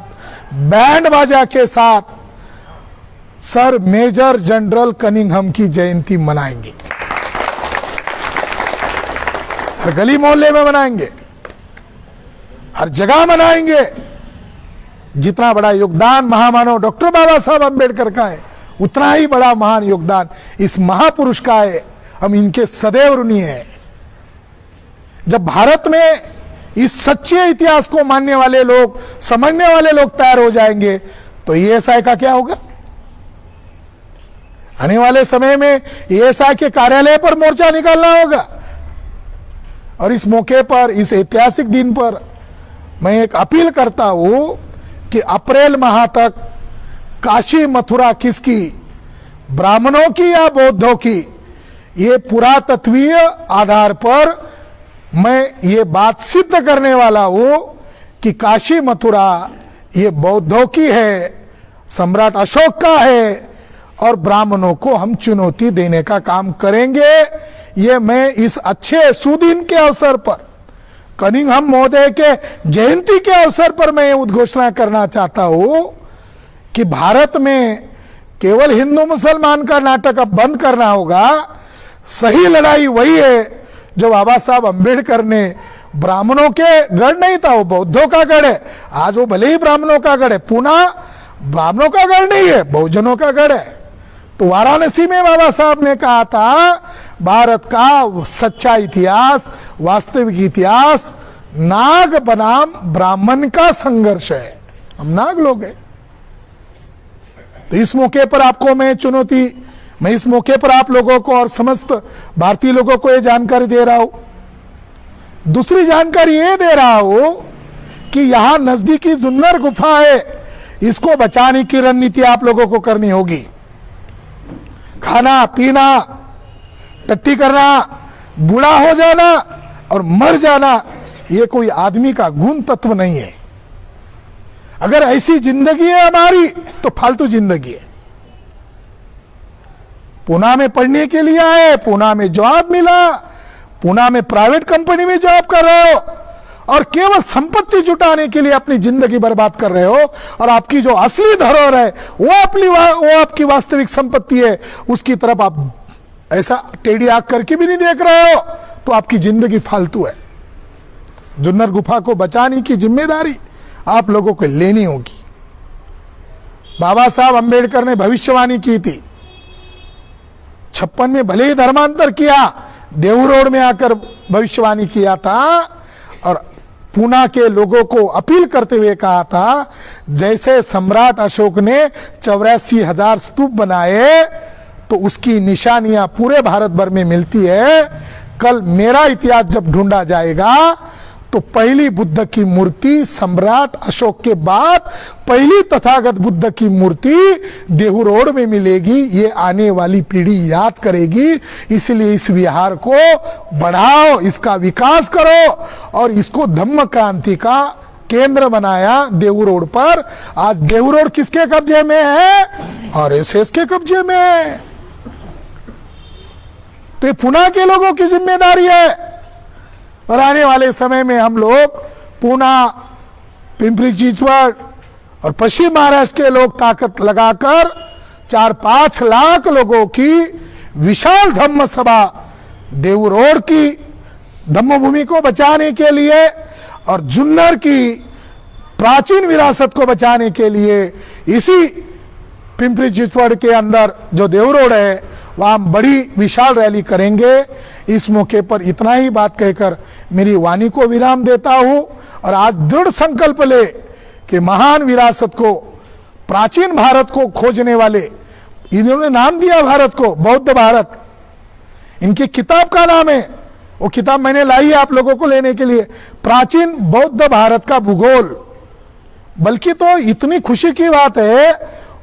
बैंड बाजा के साथ सर मेजर जनरल कनिंघम की जयंती मनाएंगे। हर गली मोहल्ले में मनाएंगे, हर जगह मनाएंगे। जितना बड़ा योगदान महामानव डॉक्टर बाबा साहब अंबेडकर का है, उतना ही बड़ा महान योगदान इस महापुरुष का है। हम इनके सदैव ऋणी हैं। जब भारत में इस सच्चे इतिहास को मानने वाले लोग, समझने वाले लोग तैयार हो जाएंगे, तो ईएसआई का क्या होगा? आने वाले समय में ईएसआई के कार्यालय पर मोर्चा निकालना होगा। और इस मौके पर, इस ऐतिहासिक दिन पर मैं एक अपील करता हूं कि अप्रैल माह तक काशी मथुरा किसकी, ब्राह्मणों की या बौद्धों की, ये पुरातत्वीय आधार पर मैं ये बात सिद्ध करने वाला हूं कि काशी मथुरा ये बौद्धों की है, सम्राट अशोक का है, और ब्राह्मणों को हम चुनौती देने का काम करेंगे। ये मैं इस अच्छे सुदिन के अवसर पर, कनिंघम महोदय के जयंती के अवसर पर मैं उद्घोषणा करना चाहता हूं कि भारत में केवल हिंदू मुसलमान का नाटक अब बंद करना होगा। सही लड़ाई वही है जो बाबा साहब अंबेडकर ने, ब्राह्मणों के गढ़ नहीं था, वो बौद्धों का गढ़ है। आज वो भले ही ब्राह्मणों का गढ़ है, पुणे ब्राह्मणों का गढ़ नहीं है, बहुजनों का गढ़ है। तो वाराणसी में बाबा साहब ने कहा था, भारत का सच्चा इतिहास, वास्तविक इतिहास नाग बनाम ब्राह्मण का संघर्ष है। हम नाग लोग हैं। तो इस मौके पर आपको मैं इस मौके पर आप लोगों को और समस्त भारतीय लोगों को यह जानकारी दे रहा हूं। दूसरी जानकारी ये दे रहा हूं कि यहां नजदीकी जुन्नर गुफा है, इसको बचाने की रणनीति आप लोगों को करनी होगी। खाना पीना, टट्टी करना, बूढ़ा हो जाना और मर जाना ये कोई आदमी का गुण तत्व नहीं है। अगर ऐसी जिंदगी है हमारी तो फालतू जिंदगी है। पूना में पढ़ने के लिए आए, पूना में जॉब मिला, पूना में प्राइवेट कंपनी में जॉब कर रहे हो और केवल संपत्ति जुटाने के लिए अपनी जिंदगी बर्बाद कर रहे हो, और आपकी जो असली धरोहर है वो आपकी वास्तविक संपत्ति है, उसकी तरफ आप ऐसा टेढ़ी आंख करके भी नहीं देख रहे हो, तो आपकी जिंदगी फालतू है। जुन्नर गुफा को बचाने की जिम्मेदारी आप लोगों को लेनी होगी। बाबा साहब अंबेडकर ने भविष्यवाणी की थी, 56 में भले ही धर्मांतर किया, देहू रोड में आकर भविष्यवाणी किया था और पूना के लोगों को अपील करते हुए कहा था, जैसे सम्राट अशोक ने 84,000 स्तूप बनाए तो उसकी निशानियां पूरे भारत भर में मिलती है। कल मेरा इतिहास जब ढूंढा जाएगा तो पहली बुद्ध की मूर्ति सम्राट अशोक के बाद पहली तथागत बुद्ध की मूर्ति देहू रोड में मिलेगी। ये आने वाली पीढ़ी याद करेगी। इसलिए इस विहार को बढ़ाओ, इसका विकास करो और इसको धम्म क्रांति का केंद्र बनाया देहू रोड पर। आज देहू रोड किसके कब्जे में है? आरएसएस के कब्जे में है। तो ये पुणे के लोगों की जिम्मेदारी है और आने वाले समय में हम लोग पूना, पिंपरी चिंचवड और पश्चिम महाराष्ट्र के लोग ताकत लगाकर 4-5 लाख लोगों की विशाल धम्म सभा देहू रोड की धम्म भूमि को बचाने के लिए और जुन्नर की प्राचीन विरासत को बचाने के लिए इसी पिंपरी चिंचवड के अंदर जो देहू रोड है वहां हम बड़ी विशाल रैली करेंगे। इस मौके पर इतना ही बात कहकर मेरी वाणी को विराम देता हूं और आज दृढ़ संकल्प ले कि महान विरासत को, प्राचीन भारत को खोजने वाले, इन्होंने नाम दिया भारत को बौद्ध भारत, इनकी किताब का नाम है, वो किताब मैंने लाई है आप लोगों को लेने के लिए, प्राचीन बौद्ध भारत का भूगोल। बल्कि तो इतनी खुशी की बात है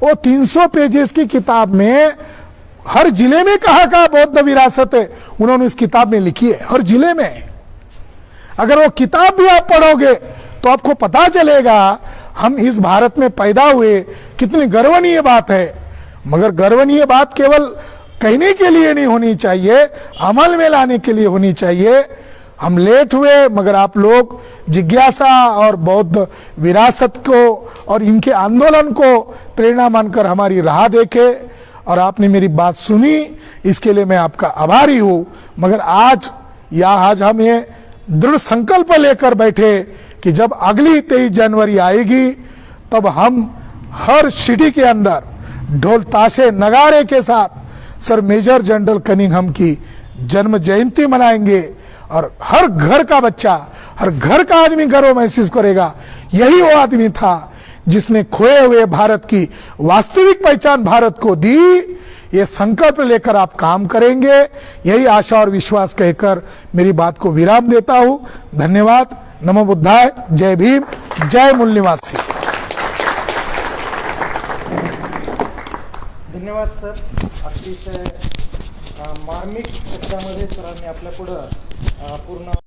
वो 300 पेजेस की किताब में हर जिले में कहाँ बौद्ध विरासत है उन्होंने इस किताब में लिखी है, हर जिले में। अगर वो किताब भी आप पढ़ोगे तो आपको पता चलेगा हम इस भारत में पैदा हुए, कितनी गर्वनीय बात है। मगर गर्वनीय बात केवल कहने के लिए नहीं होनी चाहिए, अमल में लाने के लिए होनी चाहिए। हम लेट हुए मगर आप लोग जिज्ञासा और बौद्ध विरासत को और इनके आंदोलन को प्रेरणा मानकर हमारी राह देखे और आपने मेरी बात सुनी, इसके लिए मैं आपका आभारी हूं। मगर आज हम ये दृढ़ संकल्प लेकर बैठे कि जब अगली 23 जनवरी आएगी तब हम हर सिटी के अंदर ढोल ताशे नगाड़े के साथ सर मेजर जनरल कनिंघम की जन्म जयंती मनाएंगे और हर घर का बच्चा, हर घर का आदमी गर्व महसूस करेगा, यही वो आदमी था जिसने खोए हुए भारत की वास्तविक पहचान भारत को दी। ये संकल्प लेकर आप काम करेंगे, यही आशा और विश्वास कहकर मेरी बात को विराम देता हूं। धन्यवाद। नमो बुद्धाय। जय भीम, जय मूल निवासी। धन्यवाद सर। अतिशय मार्मिक शब्दामध्ये सरांनी आपल्या पुढं पूर्ण